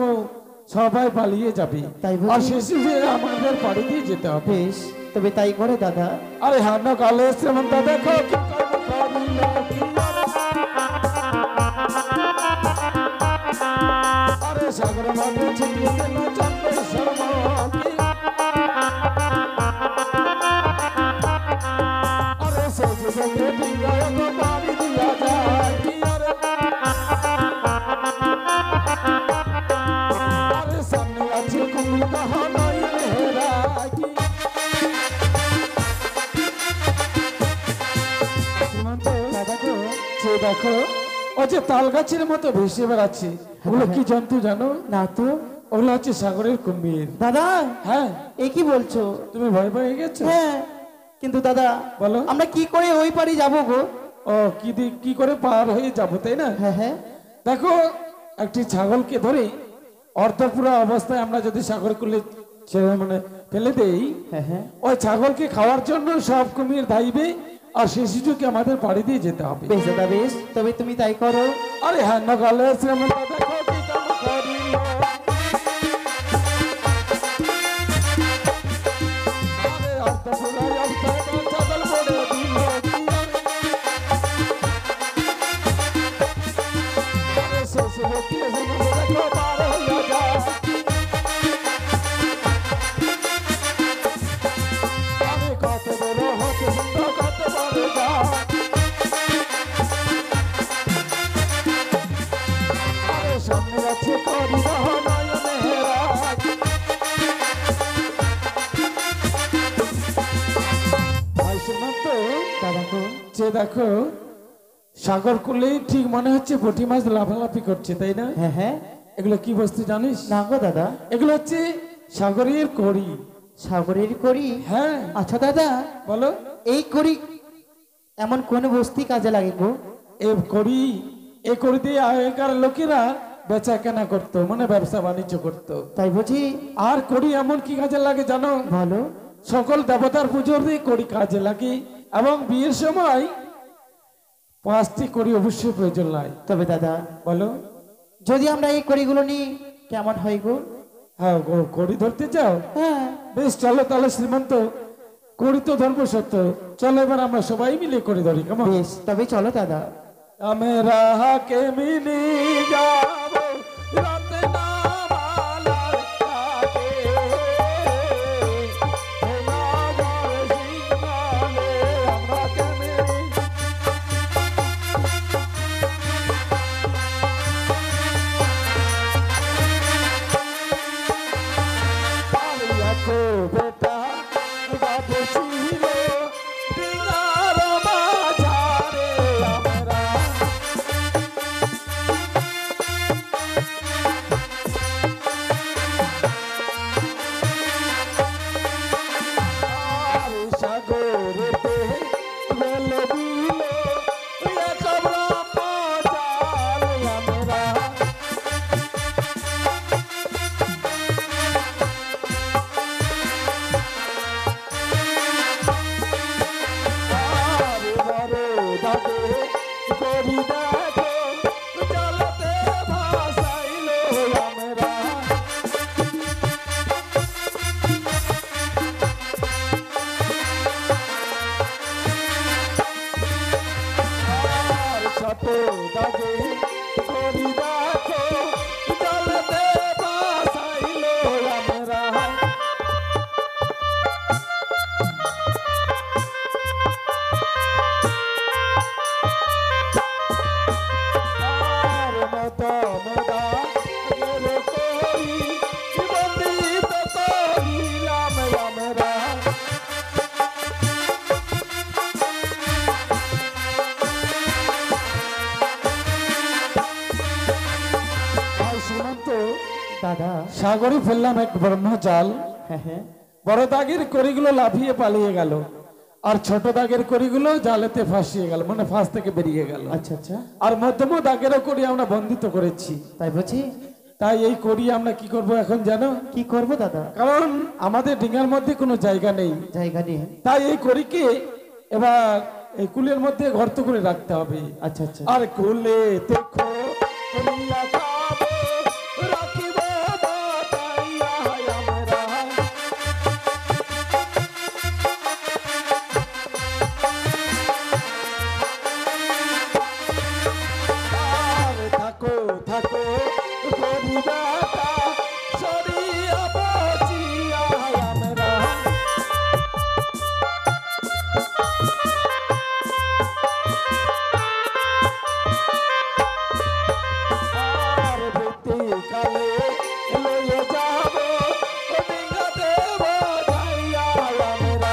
সবাই পালিয়ে যাবে। তাই বুঝি? আর শেষে যে আমাদের পাড়ি দিয়ে যেতে হবে। বেশ, তবে তাই করো দাদা। আরে হান্ন কালে শ্রীমন্ত দেখো কি কর্ম করিল কি আরে সাগর মাঠে ছিটিয়ে দিল চন্দ্র শর্মা কি আরে শেষে যে ডিঙ্গায় তো পাড়ি দিয়া যায় কি আরে সামনে আছে কুমির দহনাই হেরা কি শ্রীমন্ত দাদা গো, যে দেখো ও যে তাল গাছের মতো ভেসে বেড়াচ্ছে, ওগুলো কি জন্তু জানো? না তো। ওগুলো হচ্ছে সাগরের কুমির। দাদা হ্যাঁ, এ কি বলছো? তুমি ভয় পেয়ে গেছো? হ্যাঁ, কিন্তু দাদা বলো। আমরা কি করে ওই পারি যাবো গো? ও কি করে পার হয়ে যাবো, তাই না? হ্যাঁ হ্যাঁ। দেখো একটি ছাগলকে ধরে অর্ধপুরা অবস্থায় আমরা যদি সাগর কুলে মানে ফেলে দেই, হ্যাঁ হ্যাঁ। ওই ছাগলকে খাওয়ার জন্য সব কুমির ধাইবে, আর সেই শিশুকে আমাদের পাড়ি দিয়ে যেতে হবে। বেশ দাদা বেশ, তবে তুমি তাই করো। আরে হ্যাঁ নগালে শ্রীমন্ত দেখো কি কাম করিল আরে অর্ধপুরায় অবস্থায় ছাগল পড়ে দিল আরে শেষ ব্যক্তি শ্রীমন্ত দেখো পার হইয়া যায় আরে কত বড় হতে সুন্দর কত বড় যায় আরে সামনে আছে করিডোর নয়নে হেরা ভাই শ্রীমন্ত দাদা গো, যে দেখো সাগর কুলে ঠিক মনে হচ্ছে পুঁটি মাছ লাফালাফি করছে, তাই না? হ্যাঁ হ্যাঁ। এগুলো কি বস্তু জানিস? না গো দাদা। এগুলো হচ্ছে সাগরের কড়ি। সাগরের করি? হ্যাঁ, আচ্ছা দাদা, বলো। এই করি এমন কোন বস্তি কাজে লাগে গো? এই কড়ি দিয়ে আগেকার লোকেরা বেচা কেনা করতো, মানে ব্যবসা বাণিজ্য করতো। তাই বুঝি? আর কড়ি এমন কি কাজে লাগে জানো? ভালো। সকল দেবতার পুজোর দিয়ে কড়ি কাজে লাগে, এবং বিয়ের সময় 5টি কড়ি অবশ্যই প্রয়োজন লাগে। তবে দাদা বলো। যদি আমরা এই কড়িগুলো নিই কেমন হয় গো? হ্যাঁ কড়ি ধরতে চাও? হ্যাঁ বেশ, চলো তাহলে শ্রীমন্ত, কড়ি তো ধর্ম সত্য, চলো এবার আমরা সবাই মিলে কড়ি ধরি, কেমন? বেশ, তবে চলো দাদা। আমরা কে মিলি যাব রাতে না বালার কাছে, হে নাগর সিংহালে আমরা কে মিলি আগে করি দেখো জলতে বাসাইলো আমরা আর মতো মোদা গেলে করি বন্দিত করিলাম আমরা আর সীমান্ত দাদা। সাগরে ফেললাম এক ব্রহ্মজাল, হ্যাঁ হ্যাঁ, বড় দাগের কড়িগুলো লাফিয়ে পালিয়ে গেল আর ছোট দাগের কড়িগুলো জালেতে ফাঁসিয়ে গেল, মানে ফাঁস থেকে বেরিয়ে গেল। আচ্ছা আচ্ছা, আর মধ্যম দাগেরও কড়ি আমরা বন্দিত করেছি। তাই বুঝি? তাই এই কড়ি আমরা কি করব এখন জানো? কি করব দাদা? কারণ আমাদের ডিঙার মধ্যে কোনো জায়গা নেই, জায়গা নিয়ে। তাই এই কড়িকে এবার এই কুলের মধ্যে গর্ত করে রাখতে হবে। আচ্ছা আচ্ছা, আর কুলে দেখো করিয়া খাবো, রাখিব বাতাইয়া আমরা। আর থাকো থাকো করিবাটা সরিয়া বচিয়া আমরা। আর বৃত্তি কালে লইয়ে যাব ডিঙ্গা দেব যাইয়া আমরা।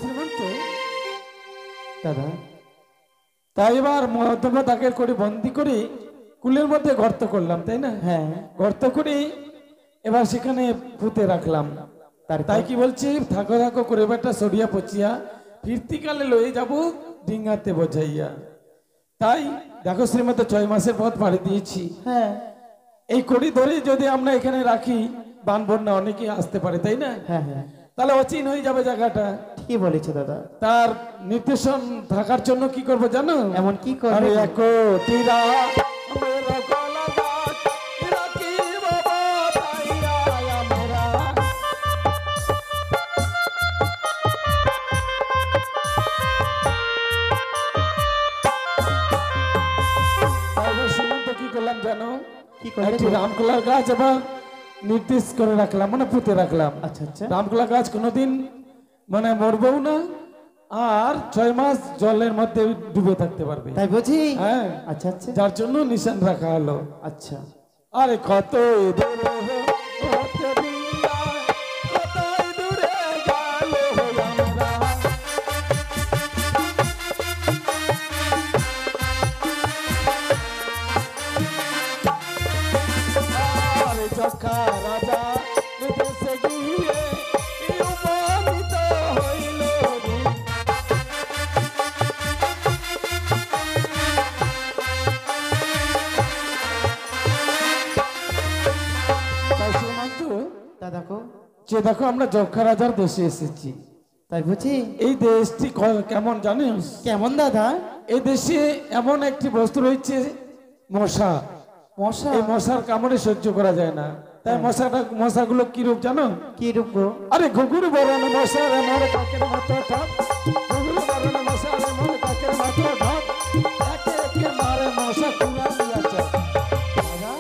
শ্রীমন্ত দাদা। তাই এবার মধ্যম দাগের করে বন্দি করে কুলের মধ্যে গর্ত করলাম, তাই না? হ্যাঁ, গর্ত করে এবার সেখানে পুঁতে রাখলাম। তাই কি বলছি, থাকো থাকো করে বেটা সরিয়া পচিয়া ফিরতিকালে লয়ে যাব ডিঙ্গাতে বোঝাইয়া। তাই দেখো শ্রীমন্ত 6 মাসের পথ পাড়ি দিয়েছি। হ্যাঁ এই কড়ি ধরে যদি আমরা এখানে রাখি বানবন্যা অনেকে আসতে পারে, তাই না? হ্যাঁ হ্যাঁ, তাহলে অচিন হয়ে যাবে জায়গাটা। ঠিকই বলেছে দাদা। তার নির্দেশন থাকার জন্য কি করবো জানো? এমন কি করবে? আরে একো তীরা মেরা গলা গাছ রাখিব বাতাইয়া আমরা। তারপর সীমন্ত কি করলাম জানো? কি করলে? একটি রামকলার গাছ আবার নির্দেশ করে রাখলাম, মানে পুঁতে রাখলাম। আচ্ছা আচ্ছা, রামকলা গাছ কোনোদিন মানে মরবেও না, আর 6 মাস জলের মধ্যে ডুবে থাকতে পারবে। তাই বুঝি? হ্যাঁ, আচ্ছা আচ্ছা, যার জন্য নিশান রাখা হলো। আচ্ছা। আরে কত দূরে হতে দিলা, কতই দূরে গেল আমরা। আরে যখা রাজা বিদেশে গিয়ে উপনীত হইল রে। তাই শ্রীমন্ত দাদা গো, যে দেখো আমরা যক্ষা রাজার দেশে এসেছি। তাই বুঝি? এই দেশটি কেমন জানিস? কেমন দাদা? এই দেশে এমন একটি বস্তু রয়েছে মশা। মশা? এই মশার কামড়ে সহ্য করা যায় না। তাই মশাগুলো কি রূপ জানো? কি রূপ গো? আরে ঘুঘুর বরণ মশার মরে কাকের মাথা ঠাপ, ঘুঘুর বরণ মশার মরে কাকের মাথা ঠাপ, একে একে মারে মশা কুড়া দিয়াছে। দাদা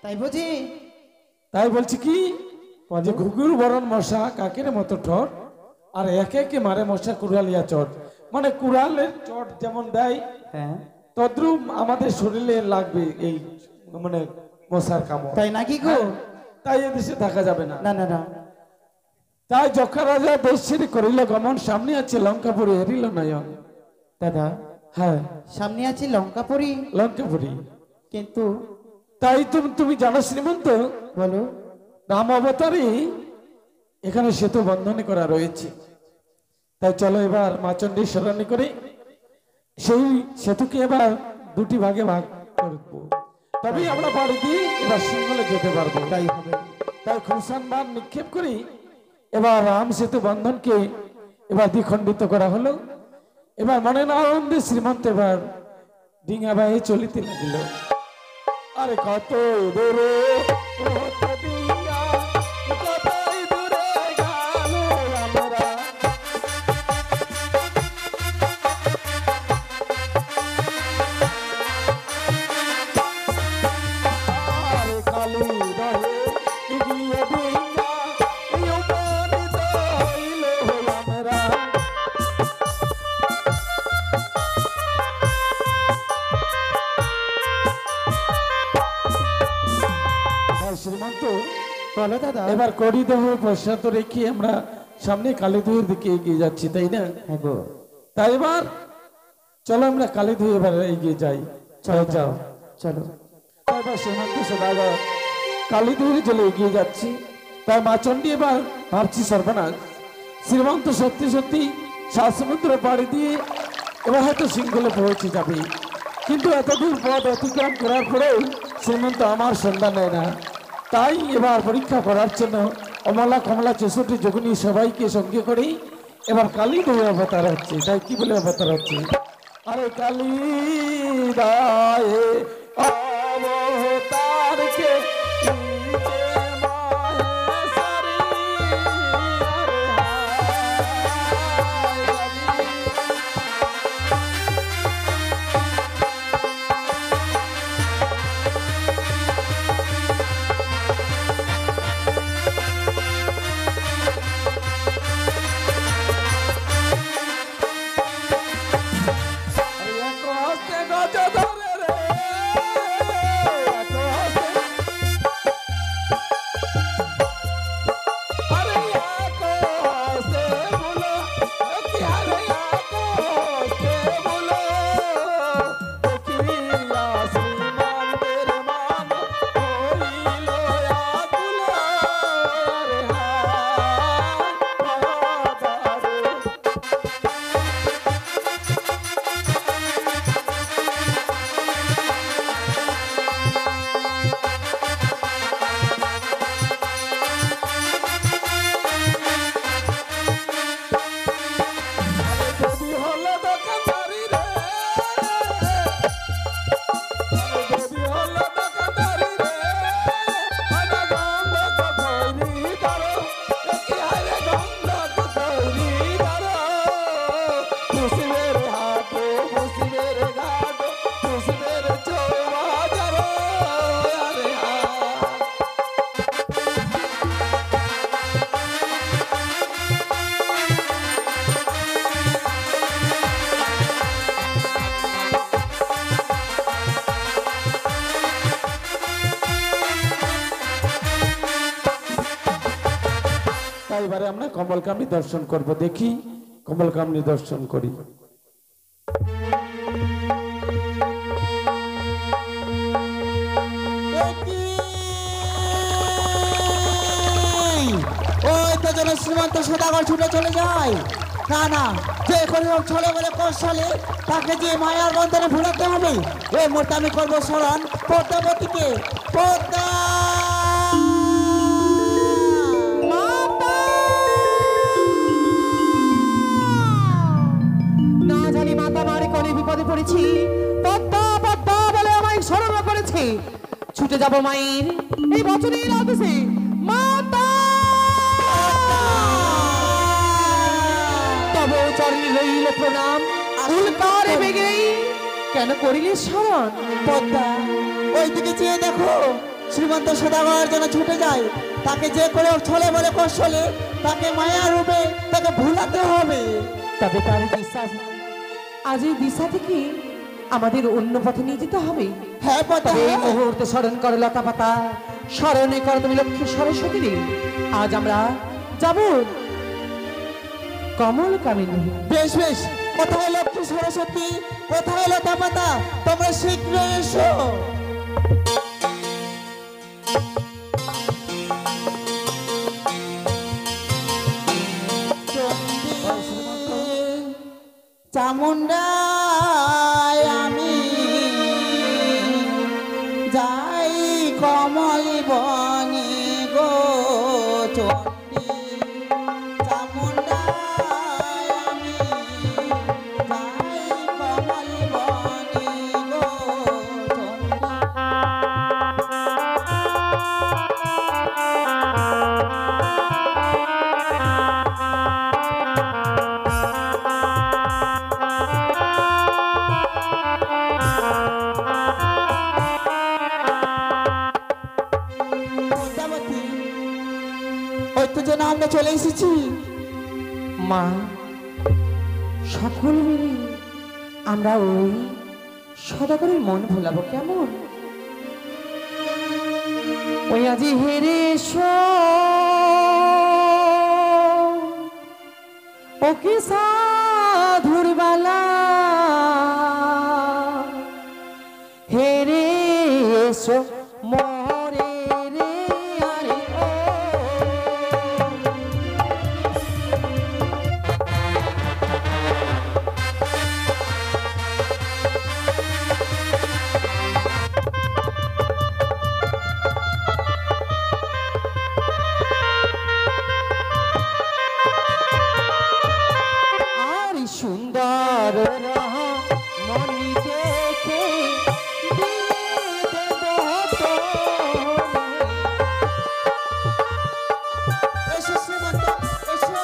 তাই বুঝি? তাই বলছি কি, যে ঘুঘুর বরণ মশা কাকের মতো ঠট, আর একে একে মারে মশা কুড়ালিয়া চট। মানে কুড়ালের চট যেমন দেয়, হ্যাঁ, তদ্রুপ আমাদের শরীরে লাগবে এই মানে মশার কামড়। তাই নাকি গো? তাই এদেশে থাকা যাবে না। না না না, তাই যক্ষা রাজা দেশ ছেড়ে করিল গমন, সামনে আছে লঙ্কাপুরি হেরিল নয়ন। দাদা হ্যাঁ, সামনে আছে লঙ্কাপুরি, লঙ্কাপুরি। কিন্তু তাই তুমি জানো শ্রীমন্ত, বলো। রাম অবতারে এখানে সেতু বন্ধনে করা রয়েছে। তাই চলো এবার মাচণ্ডী স্মরণ করে সেই সেতুকে এবার দুটি ভাগে ভাগ করবো, তবেই আমরা বাড়ি দিয়ে এবার সিংহলে যেতে পারবো। তাই হবে। তাই খুশান বান নিক্ষেপ করি এবার রাম সেতু বন্ধনকে এবার দ্বিখণ্ডিত করা হলো। এবার মনে না আনন্দে শ্রীমন্ত এবার ডিঙা বাহে চলিতে লাগিল। আরে কত দূরে ডিঙা, কতই বলো দাদা। এবার করি দেহ প্রসাদ রেখে আমরা সামনে কালীধুয়ের দিকে এগিয়ে যাচ্ছি, তাই না? হ্যাঁ গো। তাই এবার চলো আমরা কালীধুয়ে এবার এগিয়ে যাই। চলো যাও চলো। তাই এবার শ্রীমন্ত সদাগর কালীধুয়ে চলে এগিয়ে যাচ্ছি। তাই মা চণ্ডী এবার ভাবছি সর্বনাশ, শ্রীমন্ত সত্যি সত্যি সাত সমুদ্র পাড়ি দিয়ে এবার হয়তো সিংহলে পৌঁছে যাবে, কিন্তু এত দূর পথ অতিক্রম করার পরেও শ্রীমন্ত আমার সন্ধান নেয় না। তাই এবার পরীক্ষা করার জন্য অমলা কমলা 64 যোগিনী সবাইকে সঙ্গে করেই এবার কালী ধরে অবতার হচ্ছে। তাই কি বলে অবতার হচ্ছে? আরে কালী দায়ে অবতারকে এবারে আমরা কমলকামী দর্শন করব। দেখি কমলকামী দর্শন করি। ওই তো যেন শ্রীমন্ত সদাগর ছুটে চলে যায়। না না, যে করে হোক ছলে বলে কৌশলে তাকে যে মায়ার বন্ধনে ভুলাতে হবে। এই মুহূর্তে আমি করবো স্মরণ পদ্মাবতীকে। পদ্মা না জানি মাতা মারে কোনে বিপদে পড়েছি, পদ্মা পদ্মা বলে আমায় স্মরণ করেছে। ছুটে যাব মায়ের এই বচনের আদেশে। মাতা তব চরণে রইল প্রণাম, উল্কারে বেগেই কেন করিলে স্মরণ? পদ্মা ওই দিকে চেয়ে দেখো, শ্রীমন্ত সদাগর যেন ছুটে যায়। তাকে যে করে হোক ছলে বলে কৌশলে তাকে মায়া রূপে তাকে ভুলাতে হবে। তবে তার দিশা, আজ এই দিশা থেকে আমাদের অন্য পথে নিয়ে যেতে হবে। হ্যাঁ পদ্মা, তবে এই মুহূর্তে স্মরণ করো লতা পাতা, স্মরণে করো তুমি লক্ষ্মী সরস্বতী রে। আজ আমরা যাব কমল কামিনী। বেশ বেশ, কোথায় লক্ষ্মী সরস্বতী, কোথায় লতা পাতা, তোমরা শীঘ্র এসো। চামুন্ডায় আমি যাই কমল বনে গো চণ্ডী। চামুন্ডায় আমি যাই কমল বনে গো পদ্মাবতী, ওই তো যেন আমরা চলে এসেছি। মা, সকল মিলে আমরা ওই সদাগরের মন ভোলাবো কেমন? ওই আজি হেরে ও কি সাধুর বালা হেরে এসো মরে রে আরে ও আর সুন্দর মনি দেখে দিয়ে দেব তোরে। এসো শ্রীমন্ত, এসো।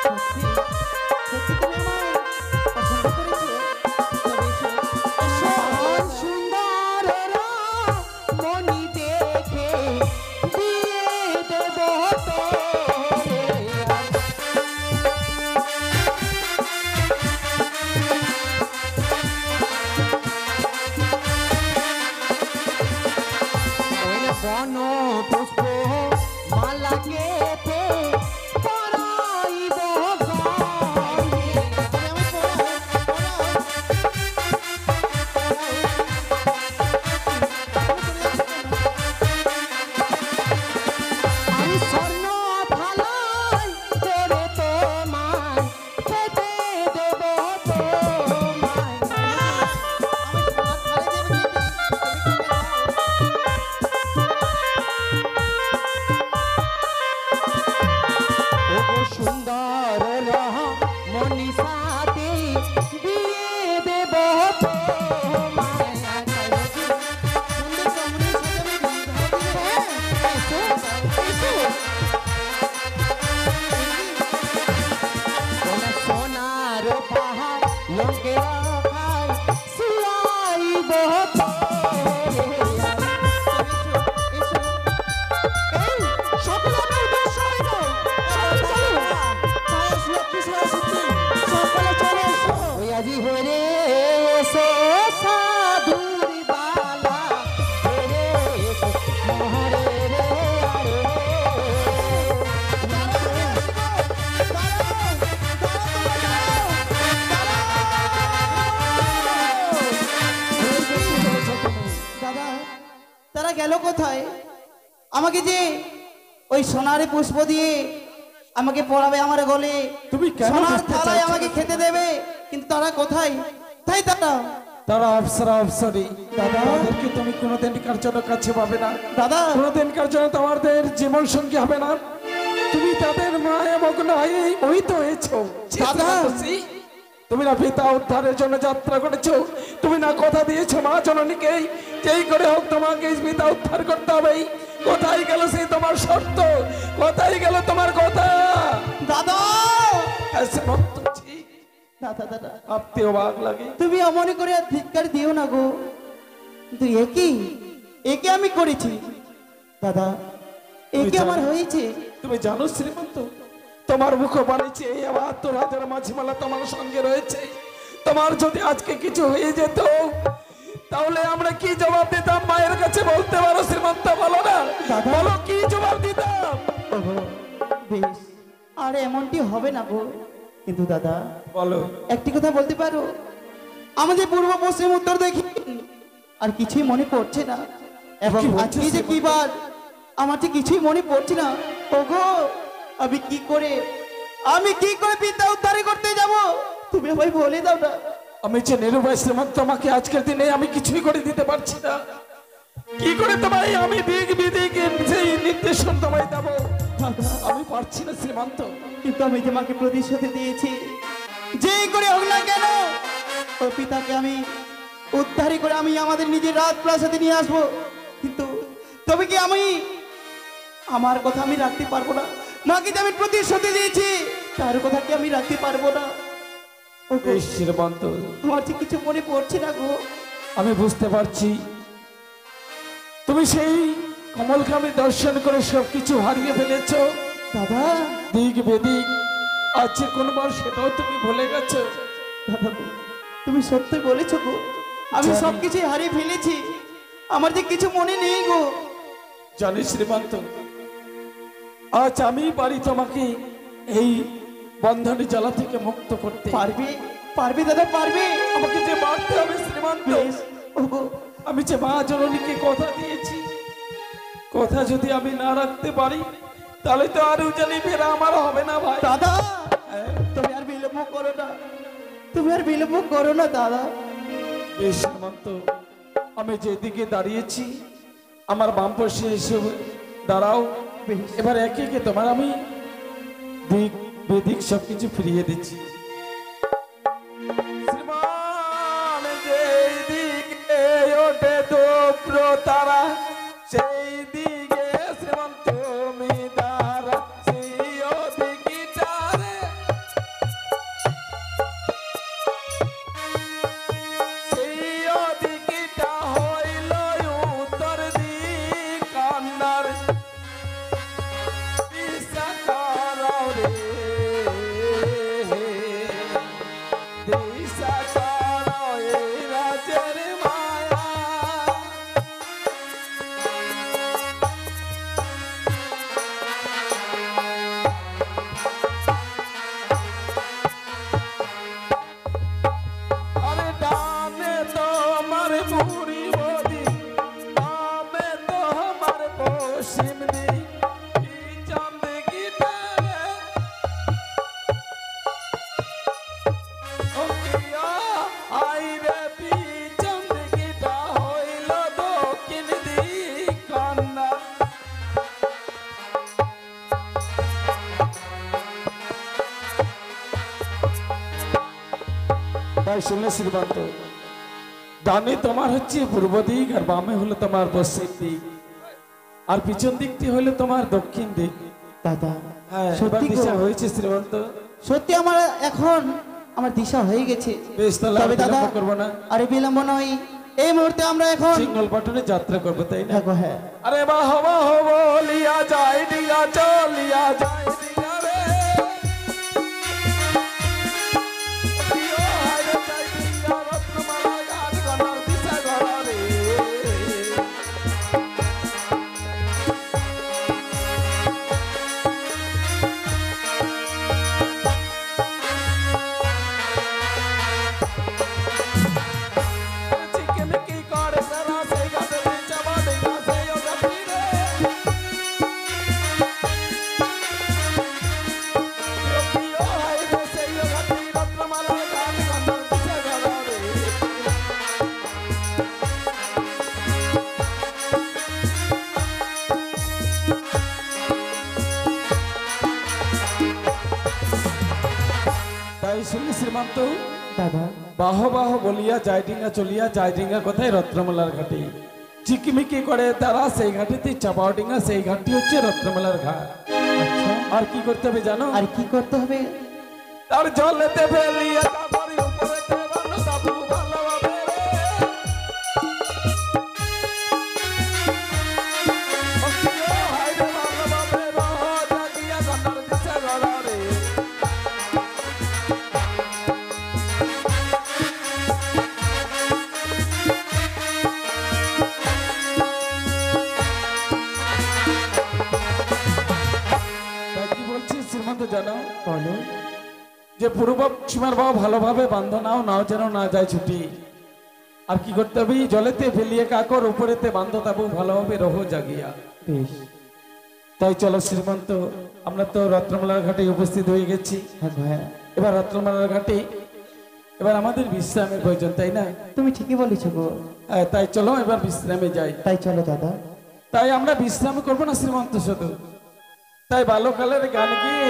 সত্যি সত্যি তুমি আমায় পছন্দ করেছো? তবে এসো, এসো। আর সুন্দর মনি দেখে দিয়ে দেব তোরে। ওই বন পুষ্প মালা গেথে পরাইব গলে। তুমি আমায় পড়াও, আমি স্বর্ণ থালায় করে তোমায় খেতে দেব তোমায়। আমি সোনার থালায় দেব দিদি, তুমি খেয়ে নাও। ওগো সুন্দর মনি সাথে দিয়ে দেব তোমায়। সুন্দর রমণীর সাথে আমি বিবাহ দিব, হ্যাঁ? এসো, এসো। ওনা সোনার পাহাড় লোকে রাখায় শুয়াইব তোরে। এসো, এসো। এই, সকলে আমার উদ্দেশ্য হইল। সকলে চলো। সাহস, লক্ষ্মী সরস্বতী, সকলে চলে এসো। ওই আজি হরে এসো সাধুর বালা হরে এসো মহরে রে আরে দাদা তারা গেল কোথায়? আমাকে যে ওই সোনারে পুষ্প দিয়ে আমাকে পরাবে আমার গলে, তুমি কেন সোনার বুঝতে থালায় চাইছো আমাকে না? খেতে দেবে, কিন্তু তারা কোথায়? তাই দাদা তারা অপসরা অপসরি তাদেরকে তুমি কোনোদিনকার জন্য কাছে পাবে না। দাদা কোনোদিনকার জন্য তোমাদের জীবন সঙ্গী হবে না। তুমি তাদের মায়া মগ্ন হয়ে ওই তো হয়েছো। দাদা। তুমি না পিতা উদ্ধারের জন্য যাত্রা করেছো, তুমি না কথা দিয়েছো মা জননীকে যেই করে হোক তোমাকে পিতা উদ্ধার করতে হবে। কোথায় গেল সেই তোমার শর্ত? কোথায় গেল তোমার কথা? দাদা এসে মন্তছি দাদা দাদা আত্মীয় বাঘ লাগে। তুমি অমনে করে আর ধিক্কার দিও না গো, কিন্তু একে আমি করেছি দাদা, একে আমার হয়েছে। তুমি জানো শ্রীমন্ত, তোমার মুখ বানিয়েছে এই আবার তো রাজার মাঝিমালা তোমার সঙ্গে রয়েছে। তোমার যদি আজকে কিছু হয়ে যেত তাহলে আমরা কি জবাব দিতাম? মায়ের কাছে বলতে পারো শ্রীমন্ত, বলো না, দাদা। বলো কি জবাব দিতাম? ওহো, বেশ, আর এমনটি হবে না গো, কিন্তু দাদা বলো। একটি কথা বলতে পারো? আমাদের পূর্ব পশ্চিম উত্তর দক্ষিণ আর কিছুই মনে পড়ছে না, এবং কি বলছো আজকে যে শ্রীমন্ত? কি বার আমার যে কিছুই মনে পড়ছে না। ওগো আমি কি করে বিদ্যা উদ্ধার করতে যাব? তুমি আমায় বলে দাও না। আমি যে নিরুপায় শ্রীমন্ত, তোমাকে আজকের দিনে আমি কিছুই করে দিতে পারছি না। কি করে তোমায় আমি দিক বিদিক সেই নির্দেশন তোমায় দেবো? আমি পারছি না শ্রীমন্ত। কিন্তু আমি তোমাকে প্রতিশ্রুতি দিয়েছি, যে করে হোক না কেন ও পিতাকে আমি উদ্ধারই করে আমি আমাদের নিজের রাজপ্রাসাদে নিয়ে আসবো। কিন্তু তবে কি আমি আমার কথা আমি রাখতে পারবো না? নাকি যে আমি প্রতিশ্রুতি দিয়েছি তার কথা কি আমি রাখতে পারবো না? ওগো, এই শ্রীমন্ত, আমার যে কিছু মনে পড়ছে না গো। আমি বুঝতে পারছি তুমি সেই কমলকামী দর্শন করে সবকিছু হারিয়ে ফেলেছো। দাদা দিক বেদিক আছে কোনবার সেটাও তুমি ভুলে গেছো। দাদা গো, তুমি সত্যি বলেছো গো, আমি জানি। সবকিছু হারিয়ে ফেলেছি, আমার যে কিছু মনে নেই গো। জানিস শ্রীমন্ত, আজ আমি পারি তোমাকে এই বন্ধনী জ্বালা থেকে মুক্ত করতে। পারবি পারবি দাদা পারবি। আমাকে যে মারতে হবে শ্রীমন্ত, ওগো, আমি যে মা জননীকে কথা দিয়েছি, কথা যদি আমি না রাখতে পারি তাহলে তো আর উজানি ফেরা আমার হবে না ভাই। দাদা তুমি আর বিলম্ব করো না, তুমি আর বিলম্ব করো না দাদা। বেশ শ্রীমন্ত, আমি যেদিকে দাঁড়িয়েছি আমার বাম পাশে এসে দাঁড়াও। এবার একে একে তোমার আমি দিক বেদিক সবকিছু ফিরিয়ে দিচ্ছি। শ্রীমান যেই দিকে ওঠে দুব্র তারা, সেই দিকে শ্রীমান তুমি দাঁড়া, সেই দিকটারে সেই দিকটা হইল উত্তর দিক কান্নার বিশাখার রে, বিশাখার এই রাজের মায়া। আরে ডানে তোমার বুড়ি বদি, বামে তোমার পশ্চিম দিক, এই চাঁদগিটারে ও কিয়া আইরে চাঁদগিটা হইল দক্ষিণ দিক কান্না। তাই শুনলে শ্রীমন্ত, ডানে তোমার হচ্ছে পূর্ব দিক, আর বামে হলো তোমার পশ্চিম দিক, আর পিছন দিকটি হলো তোমার দক্ষিণ দিক। দাদা হ্যাঁ, এবার সত্যি দিশা গো, হয়েছে শ্রীমন্ত। সত্যি আমার এখন আমার দিশা হয়ে গেছে। বেশ, তাহলে তবে আর দাদা বিলম্ব করবো না, আরে বিলম্ব নয়, এই মুহূর্তে আমরা এখন সিঙ্গল পাটনে যাত্রা করবো, তাই না? দেখো। হ্যাঁ আরে বাহ বাহ বলিয়া যায় ডিঙ্গা, চলিয়া যায় ডিঙ্গা রে, প্রিয় হায়রে যায় ডিঙ্গা, রত্নমালা গান গনার দিশা গড়া রে। চিকেমিকি করে সারা সেই গাছে চাবা ডিঙ্গা সেই ও গাছি রে, প্রিয় হায়রে সেই ও গাছি, রত্নমালা গান গনার দিশা গড়া রে। তাই শুনি শ্রীমন্ত, দাদা বাহ বাহ বলিয়া যায় ডিঙ্গা, চলিয়া যায় ডিঙ্গা কোথায়? রত্নমালার ঘাটে। চিকিমিকি করে তারা সেই ঘাটিতে চাপাও ডিঙ্গা, সেই ঘাটটি হচ্ছে রত্নমালার ঘাট। আচ্ছা, আর কি করতে হবে জানো? আর কি করতে হবে? তার জলেতে ফেলিয়া কাপড়ি উপরেতে বানো তাবু ভালোভাবে রে। ও প্রিয় হায়রে ভালোভাবে রহ, জাগিয়া গনার দিশা গড়া রে। তাই কি বলছি শ্রীমন্ত জানো? বলো। যে পূর্ব সীমার বাবা ভালোভাবে বান্ধ নাও, নাও যেন না যায় ছুটি। আর কি করতে হবে? জলেতে ফেলিয়ে কাকর, উপরেতে বান্ধ তাবু ভালোভাবে রহ জাগিয়া। বেশ, তাই চলো শ্রীমন্ত, আমরা তো রত্নমালার ঘাটে উপস্থিত হয়ে গেছি। হ্যাঁ গো, হ্যাঁ এবার রত্নমালার ঘাটে এবার আমাদের বিশ্রামের প্রয়োজন, তাই না? তুমি ঠিকই বলেছো গো। হ্যাঁ, তাই চলো এবার বিশ্রামে যাই। তাই চলো দাদা। তাই আমরা বিশ্রাম করবো না শ্রীমন্ত শুধু, তাই বাল্যকালের গান গিয়ে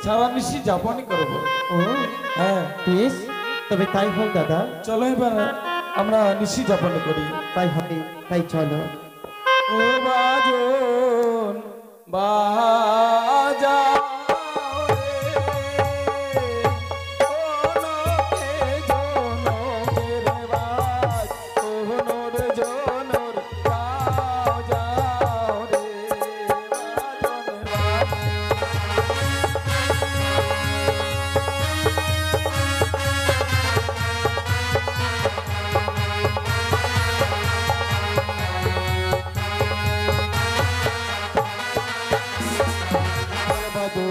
সারা নিশি যাপনই করবো। ও হ্যাঁ, বেশ, তবে তাই হোক দাদা, চলো এবার আমরা নিশি যাপন করি। তাই হবে, তাই চলো। ও বাজন বাজা মধু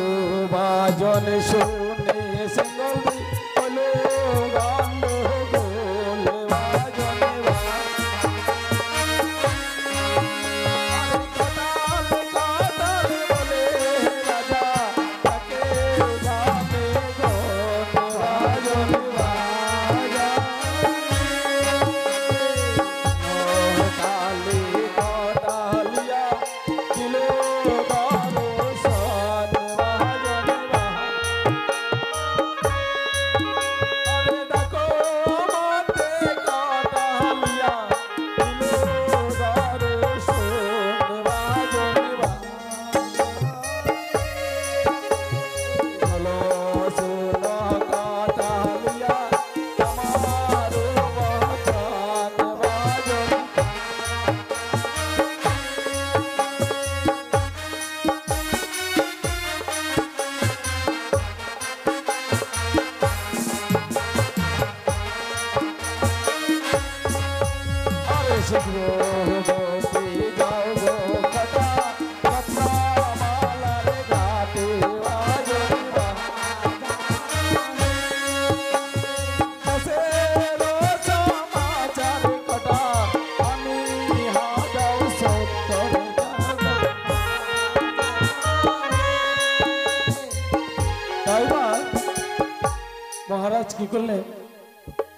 বাজন শুনে সিঙ্গল হলো গান গোল বাজন কাতাল বলে রাজা তাকে যাবে গোল বাজন বাজা কালী কটালিয়া দিল দর্শন বাজন আরে ডাকো মতে কটালিয়া দিল দর্শন বাজন হলো সোনা কটালিয়া আমার বচন বাজন আরে শুভ্রবতী যাও গো কাটা কাটা মালার ঘাটে বাজন সমাচার কটা আমি হাজাও সত্তর তাইবার মহারাজ কি করলেন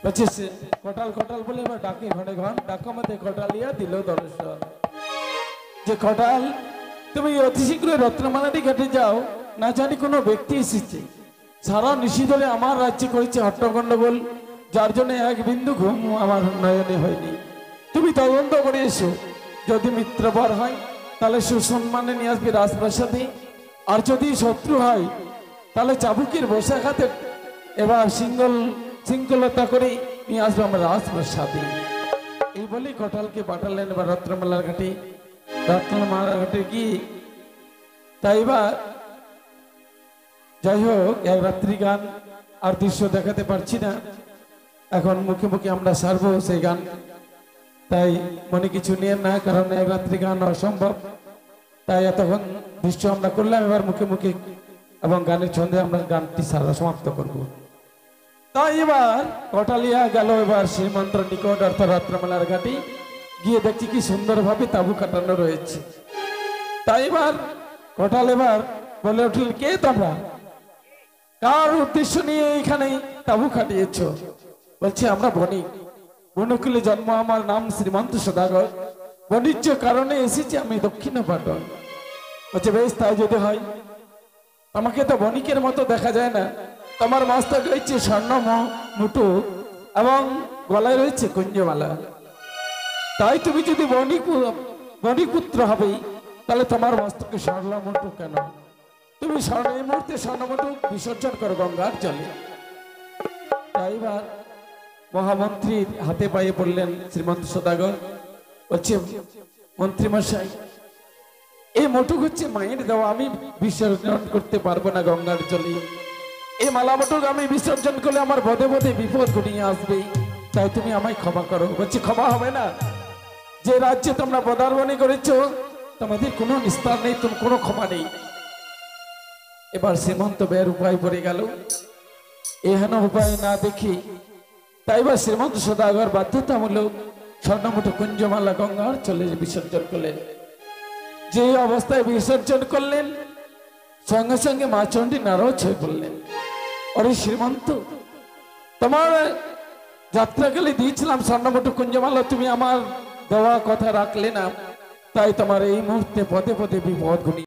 বলছে সে কটাল কটাল বলে এবার ডাকে ঘরে ঘন ডাকা মতে কটালিয়া দিল দর্শন যে কটাল তুমি অতি শীঘ্র রত্নমালাটি ঘাটে যাও না জানি কোনো ব্যক্তি এসেছে সারা নিশি ধরে আমার রাজ্যে করেছে হট্টগন্ডগোল যার জন্য এক বিন্দু ঘুম আমার নয়নে হয়নি তুমি তদন্ত করে এসো যদি মিত্রবর হয় তাহলে সুসম্মানে নিয়ে আসবে রাজপ্রাসাদে আর যদি শত্রু হয় তাহলে চাবুকের বসাঘাতে এবার শৃঙ্খলতা করে নিয়ে আসবো আমরা রাজপ্রাসাদে এই বলে কটালকে পাঠালেন এবার রত্নমালার ঘাটে রত্নমালার ঘাটে গিয়ে তাই এবার যাই হোক এক রাত্রি গান আর দৃশ্য দেখাতে পারছি না এখন মুখে মুখে আমরা সারবো সেই গান তাই মনে কিছু নিয়ে না কারণ এক রাত্রি গান অসম্ভব তাই এতক্ষণ দৃশ্য আমরা করলাম এবার মুখে মুখে এবং গানের ছন্দে আমরা গানটি সারা সমাপ্ত করব তাই এবার কটালিয়া গেল এবার শ্রীমন্ত্র নিকট অর্থাৎ রত্নমালার ঘাটে গিয়ে দেখছি কি সুন্দরভাবে তাবু কাটানো রয়েছে তাই এবার কটাল এবার বলে উঠলেন কে তোমরা কার উদ্দেশ্য নিয়ে এখানে তাবু খাটিয়েছ বলছে আমরা বণিক বনকুলে জন্ম আমার নাম শ্রীমন্ত সদাগর বাণিজ্য কারণে এসেছি আমি দক্ষিণ পাটন বলছে বেশ তাই যদি হয় আমাকে তো বণিকের মতো দেখা যায় না তোমার মস্তক রয়েছে স্বর্ণ মুঠো এবং গলায় রয়েছে কুঞ্জমালা তাই তুমি যদি বণিকপুত্র হবে তাহলে তোমার মস্তকে স্বর্ণ মুঠো কেন তুমি এই মুহূর্তে স্বর্ণ মুঠো বিসর্জন করো গঙ্গার জলে তাই এবার মহামন্ত্রীর হাতে পায়ে পড়লেন শ্রীমন্ত সদাগর বলছে মন্ত্রী মশাই এই মোটুক হচ্ছে মায়ের দেওয়া আমি বিসর্জন করতে পারবো না গঙ্গার জলে এই মালা মোটুক আমি বিসর্জন করলে আমার পদে পদে বিপদ ঘনিয়ে আসবে তাই তুমি আমায় ক্ষমা করো বলছে ক্ষমা হবে না যে রাজ্যে তোমরা পদার্পণে করেছো তোমাদের কোনো নিস্তার নেই তুমি কোনো ক্ষমা নেই এবার শ্রীমন্ত ব্যয়ের উপায় পড়ে গেল এহেন উপায় না দেখি তাই বা শ্রীমন্ত সদাগর বাধ্যতামূলক স্বর্ণমুঠো কুঞ্জমালা গঙ্গার চলে বিসর্জন করলেন যে অবস্থায় বিসর্জন করলেন সঙ্গে সঙ্গে মা চণ্ডী নারাজ হয়ে পড়লেন অরে শ্রীমন্ত তোমার যাত্রাকালে দিয়েছিলাম স্বর্ণমুঠো কুঞ্জমালা তুমি আমার দেওয়া কথা রাখলে না তাই তোমার এই মুহূর্তে পদে পদে বিপদ ঘনিয়ে